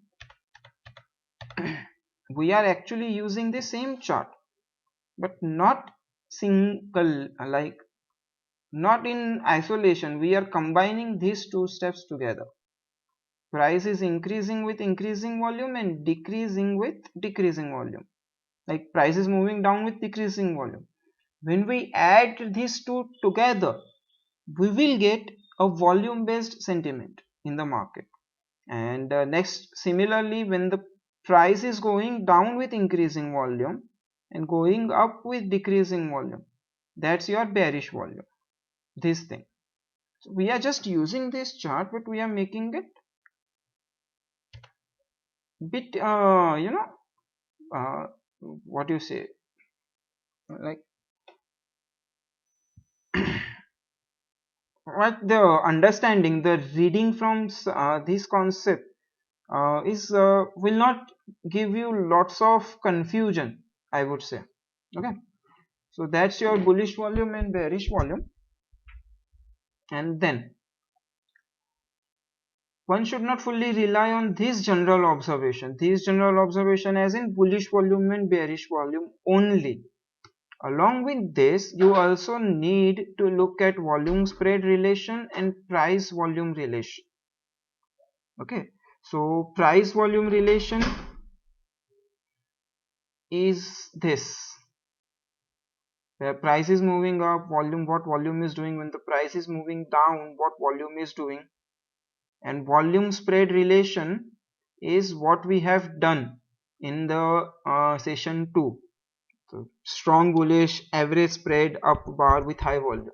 we are actually using the same chart, but not single, like not in isolation. We are combining these two steps together. Price is increasing with increasing volume and decreasing with decreasing volume. Like price is moving down with decreasing volume. When we add these two together, we will get a volume based sentiment in the market. And next, similarly, when the price is going down with increasing volume and going up with decreasing volume, that's your bearish volume, this thing. So we are just using this chart, but we are making it bit what do you say, like what the understanding, the reading from this concept is will not give you lots of confusion, I would say. Okay, so that's your bullish volume and bearish volume. And then one should not fully rely on this general observation, as in bullish volume and bearish volume only. Along with this, you also need to look at volume spread relation and price volume relation. Okay, so price volume relation, is this, where price is moving up, volume, what volume is doing, when the price is moving down, what volume is doing, and volume spread relation is what we have done in the session 2. So strong bullish average spread up bar with high volume,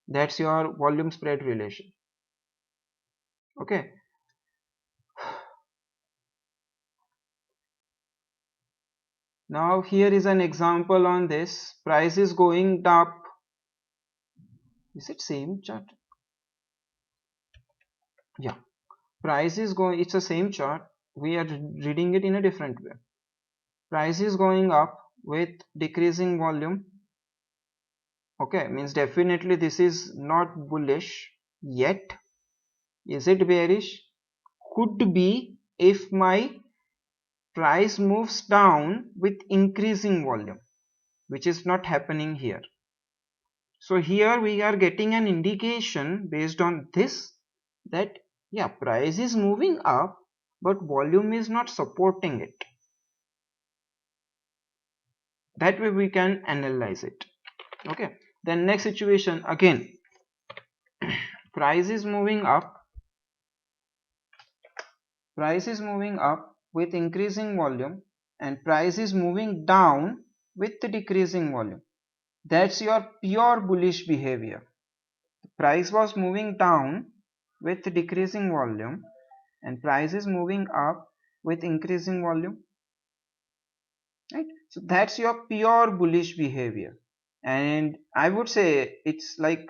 that's your volume spread relation. Okay, now here is an example on this. Price is going up. Is it same chart? Yeah, price is going, it's the same chart, we are reading it in a different way. Price is going up with decreasing volume. Okay, means definitely this is not bullish yet. Is it bearish? Could be if my price moves down with increasing volume, which is not happening here. So here we are getting an indication based on this that yeah, price is moving up but volume is not supporting it. That way we can analyze it. Okay, then next situation again, price is moving up, price is moving up with increasing volume, and price is moving down with the decreasing volume. That's your pure bullish behavior. Price was moving down with decreasing volume and price is moving up with increasing volume, right? So that's your pure bullish behavior, and I would say it's like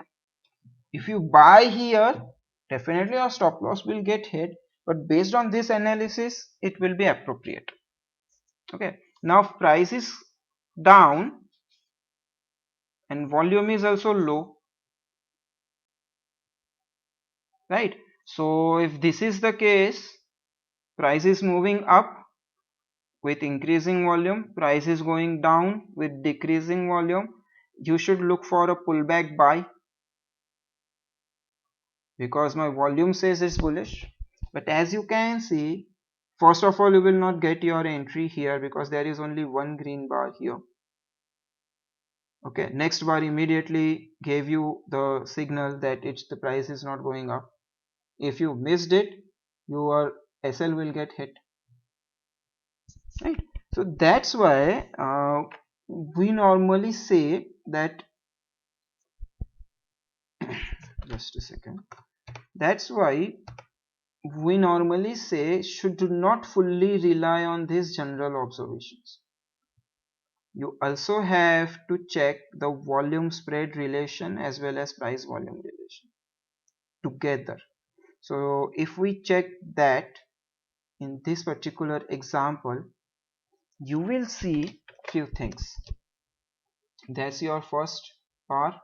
if you buy here, definitely your stop loss will get hit, but based on this analysis it will be appropriate. Okay, now price is down and volume is also low, right? So if this is the case, price is moving up with increasing volume, price is going down with decreasing volume, you should look for a pullback buy because my volume says it's bullish. But as you can see, first of all, you will not get your entry here because there is only one green bar here. Okay, next bar immediately gave you the signal that it's the price is not going up. If you missed it, your SL will get hit, right? So that's why we normally say that just a second, that's why we normally say should not fully rely on these general observations. You also have to check the volume spread relation as well as price volume relation together. So if we check that in this particular example, you will see few things. That's your first bar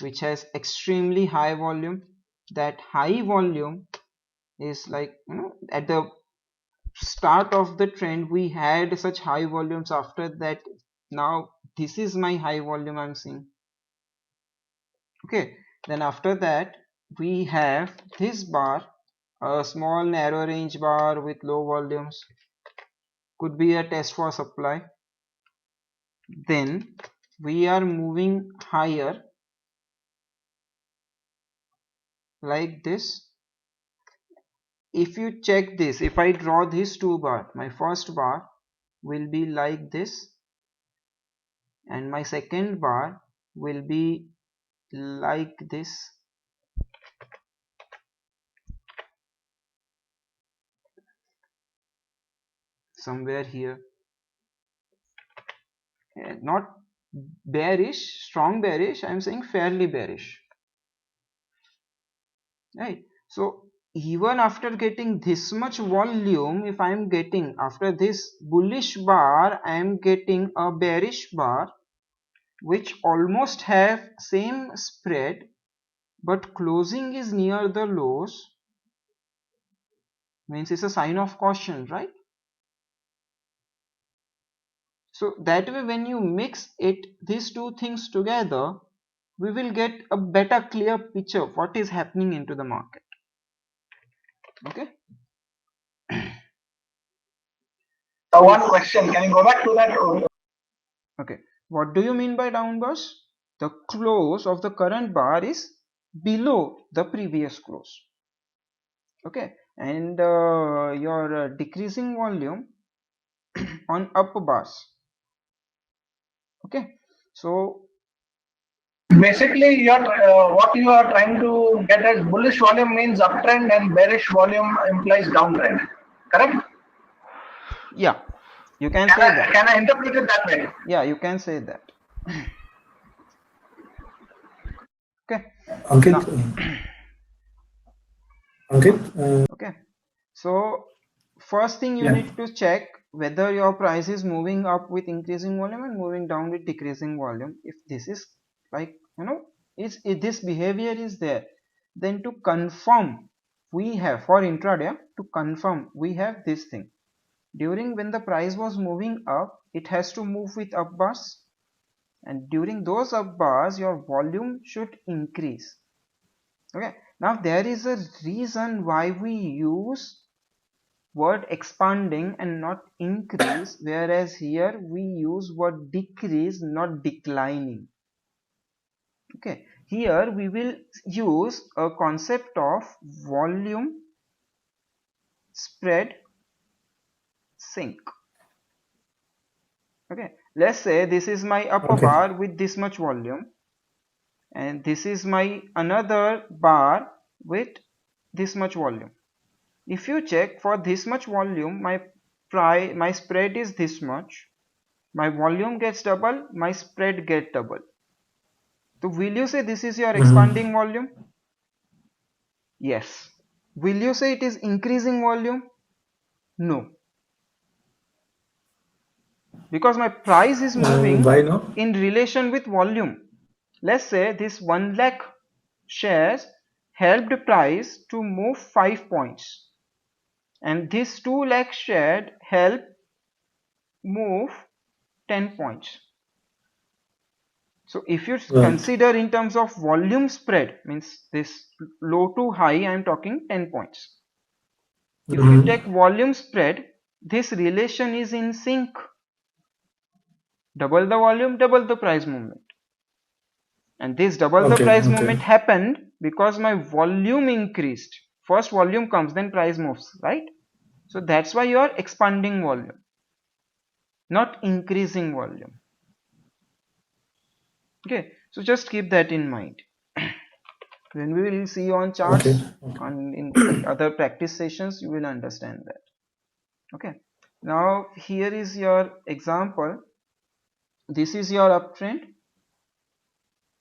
which has extremely high volume. That high volume is like, at the start of the trend we had such high volumes. After that, now this is my high volume I'm seeing. Okay, then after that we have this bar, a small narrow range bar with low volumes, could be a test for supply. Then we are moving higher like this. If you check this, if I draw these two bar, my first bar will be like this and my second bar will be like this. Somewhere here, not bearish, strong bearish, I'm saying fairly bearish, right? So even after getting this much volume, if I'm getting after this bullish bar, I am getting a bearish bar which almost have same spread but closing is near the lows, means it's a sign of caution, right? So that way when you mix it, these two things together, we will get a better clear picture of what is happening into the market. Okay, One question, can you go back to that? Okay, what do you mean by down bars? The close of the current bar is below the previous close. Okay, and your decreasing volume on up bars. Okay, so Basically, what you are trying to get as bullish volume means uptrend and bearish volume implies downtrend. Correct? yeah, you can say that. Can I interpret it that way? Yeah, you can say that. Okay, Ankit, now Ankit, okay, so first thing you yeah, need to check whether your price is moving up with increasing volume and moving down with decreasing volume. If this is like, is if this behavior is there, then to confirm we have for intraday, to confirm we have this thing. During when the price was moving up, it has to move with up bars, and during those up bars your volume should increase. Okay, now there is a reason why we use word expanding and not increase, whereas here we use word decrease, not declining. Okay, here we will use a concept of volume spread sink. Okay, let's say this is my upper okay. bar with this much volume, and this is my another bar with this much volume. If you check for this much volume, my spread is this much, my volume gets double, my spread get double. So will you say this is your Mm-hmm. expanding volume? Yes. Will you say it is increasing volume? No. Because my price is moving Why no? in relation with volume. Let's say this 1 lakh shares helped price to move 5 points, and this 2 lakh share helped move 10 points. So if you Right. consider in terms of volume spread, means this low to high, I am talking 10 points. If you take Mm-hmm. volume spread, this relation is in sync. Double the volume, double the price movement. And this double the Okay, price okay, movement happened because my volume increased. First volume comes, then price moves, right? So that's why you are expanding volume, not increasing volume. Okay, so just keep that in mind. When we will see on okay, charts okay. and in other practice sessions, you will understand that. Okay, now here is your example. This is your uptrend,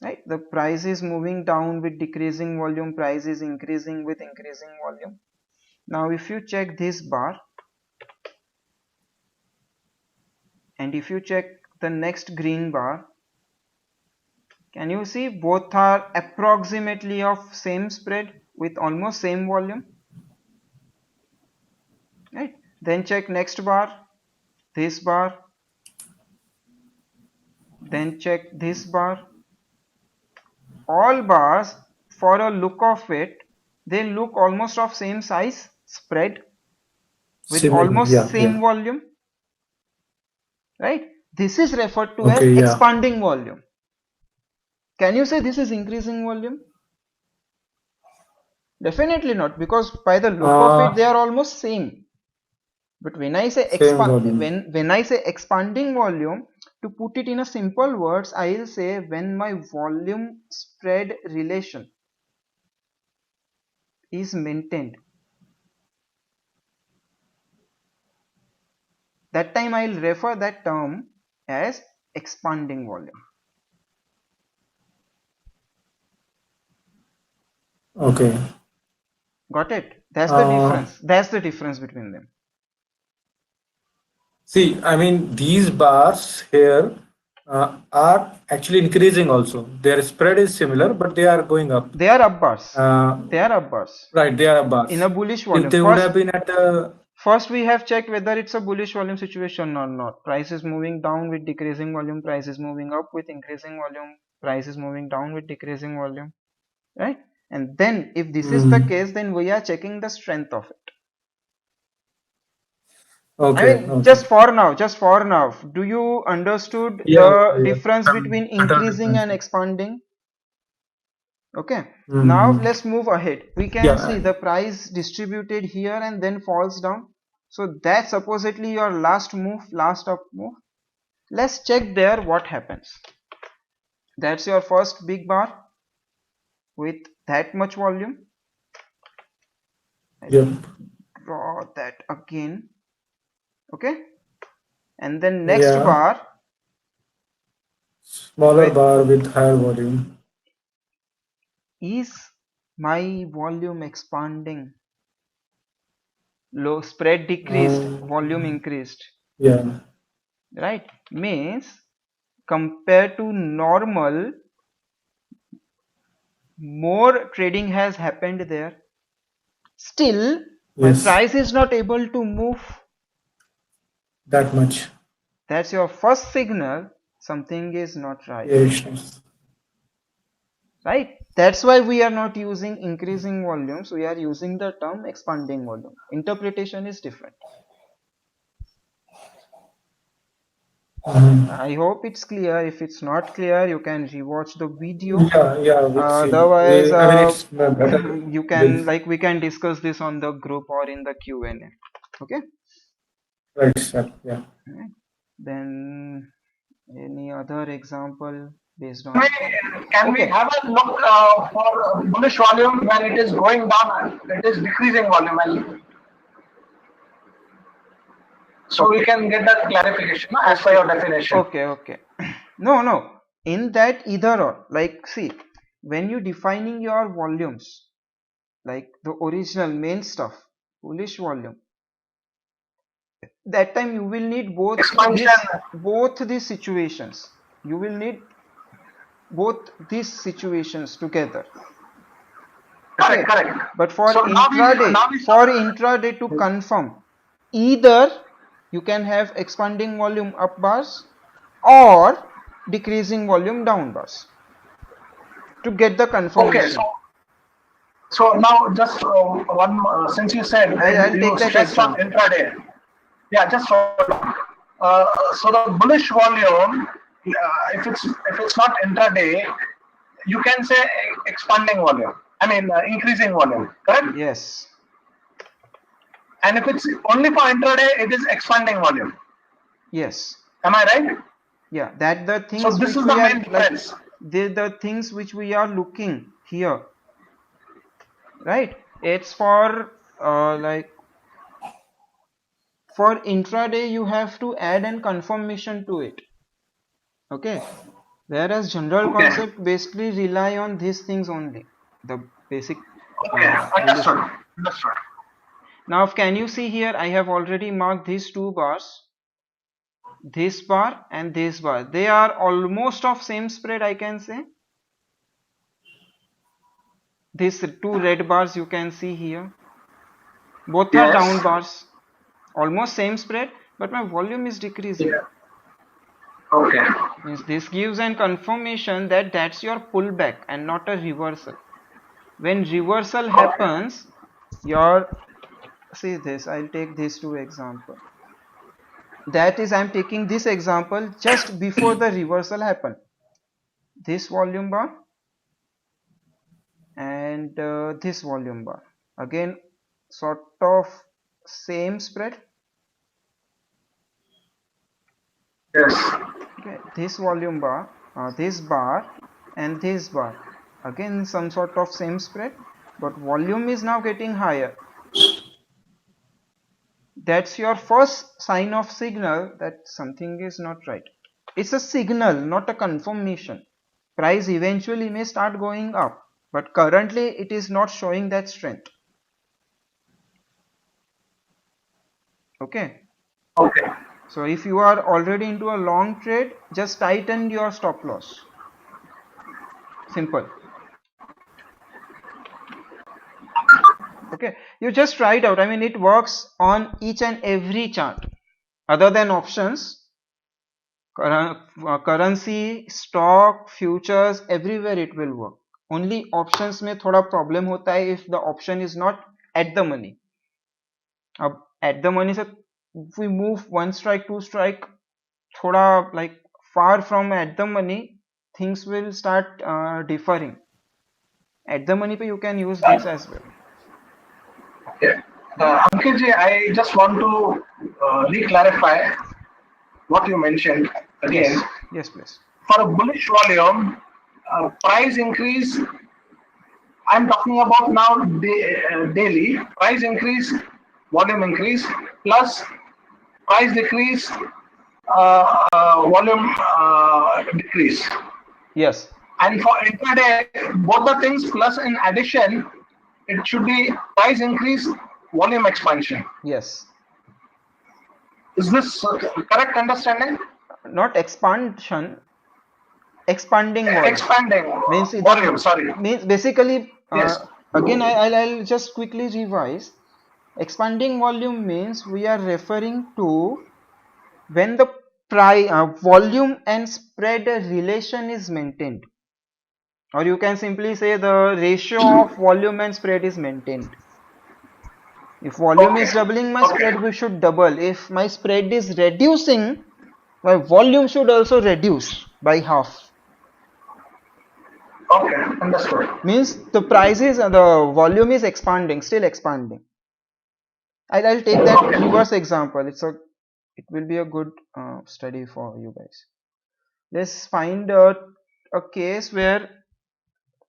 right? The price is moving down with decreasing volume, price is increasing with increasing volume. Now if you check this bar, and if you check the next green bar, can you see both are approximately of same spread with almost same volume, right? Then check next bar, this bar, then check this bar. All bars, for a look of it, they look almost of same size spread with Similar. almost Yeah, same yeah. volume, right? This is referred to as Okay, yeah. expanding volume. Can you say this is increasing volume? Definitely not, because by the look of it they Uh, are almost same. But when I say Same volume. when I say expanding volume, to put it in a simple words, I will say when my volume spread relation is maintained, that time I will refer that term as expanding volume. Okay. Got it? That's the Uh, difference. That's the difference between them. See, I mean, these bars here are actually increasing also. Their spread is similar, but they are going up. They are up bars. Uh, They are up bars right, they are in bars. a bullish If volume. they would have been at the First we have checked whether it's a bullish volume situation or not. Price is moving down with decreasing volume. Price is moving up with increasing volume. Price is moving down with decreasing volume. Right? And then if this is the mm, case, then we are checking the strength of it. I Okay, mean, okay. just for now, do you understood Yeah, the yeah, yeah. difference Some between subtle increasing and differences. expanding? Okay, now Mm-hmm. let's move ahead. We can Yeah, see the price distributed here and then falls down. So that's supposedly your last move, last up move. Let's check there what happens. That's your first big bar with that much volume. I'll yep. draw that again. Okay, and then next Yeah. bar Smaller with, bar with higher volume. is my volume expanding? Low spread decreased, volume Um, increased, yeah. right? Means compared to normal, more trading has happened there. Still, my Yes. price is not able to move. That much. That's your first signal something is not right. Yes. Right? That's why we are not using increasing volumes, we are using the term expanding volume. Interpretation is different. Mhm. I hope it's clear. If it's not clear, you can rewatch the video. Yeah, yeah, we'll see. Otherwise, I mean, it's better you can, with, like, we can discuss this on the group or in the Q&A. Okay. right, sir. Yeah. Right. Then any other example based Can on, we, can we okay, have a look for bullish volume when it is going down, it is decreasing volume, and so we okay, can get that clarification as per okay, your definition. okay. No, no. In that either or, like, see, when you defining your volumes, like the original main stuff, bullish volume, that time you will need Expansion. both these situations. You will need both these situations together. Correct, Okay, correct. but So now we for start. intraday to confirm, either you can have expanding volume up bars or decreasing volume down bars to get the Okay, so confirmation. now just one since you said I'll you take that stressed on example. intraday. Yeah, just hold on. So the bullish volume, if it's not intraday, you can say expanding volume. I mean increasing volume, correct? Yes, And if it's only for intraday, it is expanding volume. yes, Am I right? yeah. That the So things this which is we the are main like, difference. the things which we are looking here, right? It's for like, for intraday you have to add an confirmation to it. Okay, whereas general Okay. concept basically rely on these things only, the basic Okay. bullish Understood. one. Understood. Now can you see here, I have already marked these two bars, this bar and this bar. They are almost of same spread, I can say. These two red bars you can see here, both are Yes. down bars, almost same spread, but my volume is decreasing. Yeah. Okay. Means this gives an confirmation that that's your pullback and not a reversal. When reversal Okay. happens, your, see this, I'll take these two example. That is, I'm taking this example just before the reversal happened. This volume bar and this volume bar. Again, sort of same spread. Yes. Okay, this volume bar, this bar and this bar. Again, some sort of same spread, but volume is now getting higher. That's your first sign of signal that something is not right. It's a signal, not a confirmation. Price eventually may start going up, but currently it is not showing that strength. Okay, Okay. so if you are already into a long trade, just tighten your stop loss. Simple. Okay, you just try it out. I mean, it works on each and every chart other than options. Currency, stock, futures, everywhere it will work. Only options में थोड़ा problem होता है if the option is not at the money. अब at the money से if we move one strike, two strike, thoda like far from at the money, things will start differing. At the money, you can use this as well. Okay. Ankit, I just want to re-clarify what you mentioned again. Yes, please. For a bullish volume, price increase, I'm talking about now daily, price increase, volume increase, plus price decrease, volume decrease. Yes, And for intraday, both the things plus in addition, it should be price increase, volume expansion. yes. Is this correct understanding? Not expansion, expanding volume. Expanding Means volume, sorry. means basically Yes. again I'll just quickly revise. Expanding volume means we are referring to when the volume and spread relation is maintained, or you can simply say the ratio of volume and spread is maintained. If volume Okay. is doubling, my Okay. spread we should double. If my spread is reducing, my volume should also reduce by half. Okay. Understood. Means the prices and the volume is expanding, still expanding. I'll take that Okay. reverse example. It will be a good study for you guys. Let's find a case where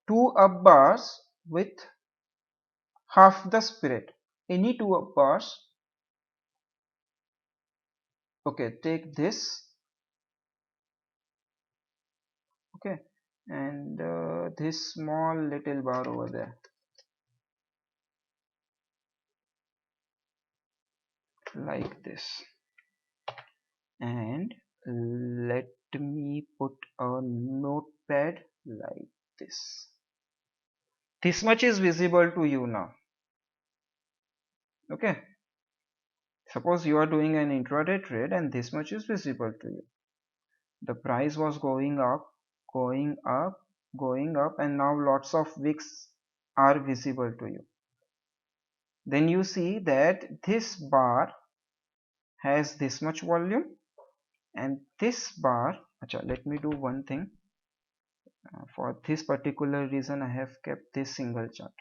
two up bars with half the spread. Any two up bars. Okay, take this. Okay, and this small little bar over there, like this. And let me put a notepad like this. This much is visible to you now. Okay, suppose you are doing an intraday trade and this much is visible to you. The price was going up, going up, going up, and now lots of wicks are visible to you. Then you see that this bar has this much volume, and this bar, let me do one thing. For this particular reason I have kept this single chart.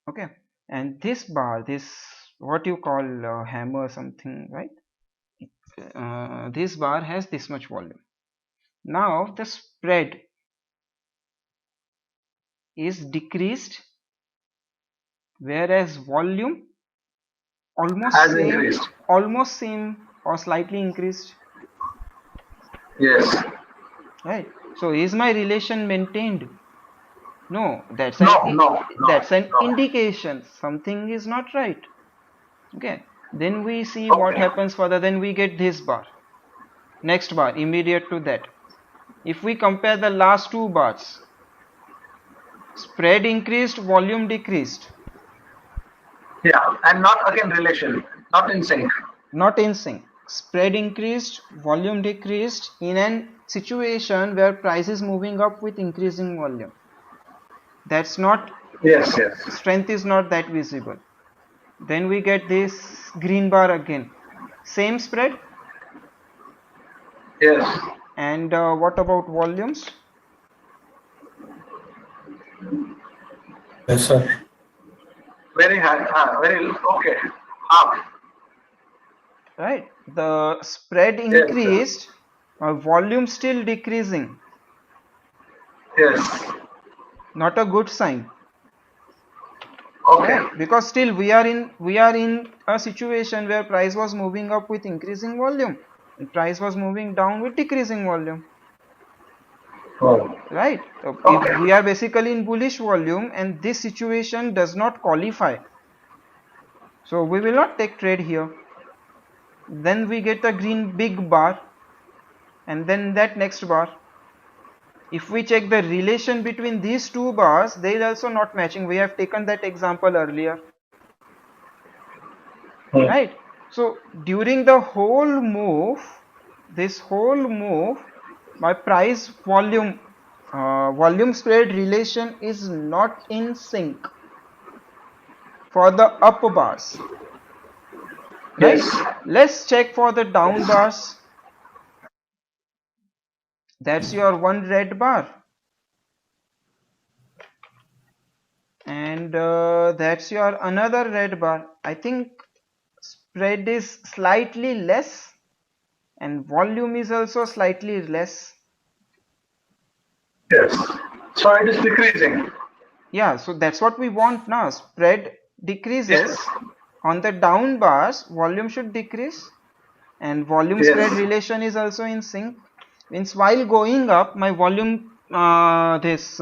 Okay, and this bar, this what you call hammer something, right? This bar has this much volume. Now the spread is decreased, whereas volume Has increased. almost same or slightly increased. Yes. Right, so is my relation maintained? No, that's an indication something is not right. Okay, then we see what happens further. Then we get this bar, next bar immediate to that. If we compare the last two bars, spread increased, volume decreased. Yeah, and not again relation, not in sync. Not in sync. Spread increased, volume decreased in an situation where price is moving up with increasing volume. That's not, yes. strength is not that visible. Then we get this green bar again. Same spread. Yes. And what about volumes? Yes, sir. Very high. Very okay. Half. Right. The spread increased, volume still decreasing. Yes. Not a good sign. Okay. Right? Because still we are in a situation where price was moving up with increasing volume and price was moving down with decreasing volume. Oh. Right? If we are basically in bullish volume and this situation does not qualify, so we will not take trade here. Then we get a green big bar, and then that next bar. If we check the relation between these two bars, they are also not matching. We have taken that example earlier. Right? So during the whole move, my price volume spread relation is not in sync for the up bars. right? Yes. Let's check for the down Yes. bars. That's your one red bar, and that's your another red bar. I think spread is slightly less and volume is also slightly less. Yes. So it is decreasing. Yeah, so that's what we want now. Spread decreases. Yes. On the down bars, volume should decrease, and volume spread Yes. relation is also in sync. Means while going up, my this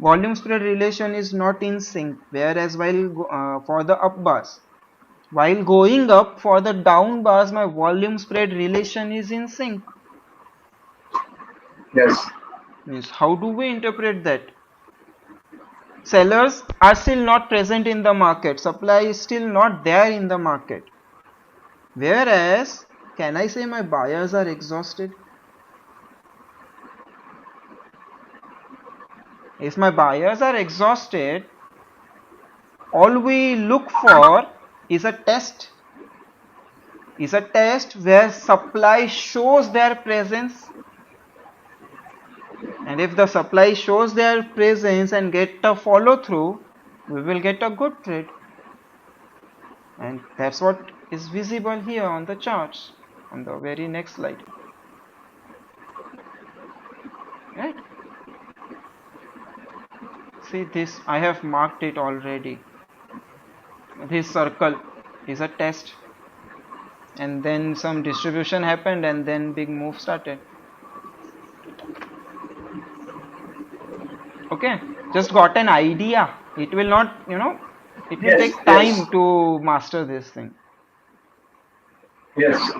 volume spread relation is not in sync, whereas for the up bars, while going up for the down bars, my volume spread relation is in sync. Yes. Means how do we interpret that? Sellers are still not present in the market, supply is still not there in the market. Whereas, can I say my buyers are exhausted? If my buyers are exhausted, all we look for is a test. Is a test where supply shows their presence. And if the supply shows their presence and get a follow through, we will get a good trade. And that's what is visible here on the charts on the very next slide. Right? See this, I have marked it already. This circle is a test, and then some distribution happened and then big move started. Okay, just got an idea. It will not, it will Yes. take Yes. time to master this thing. Yes.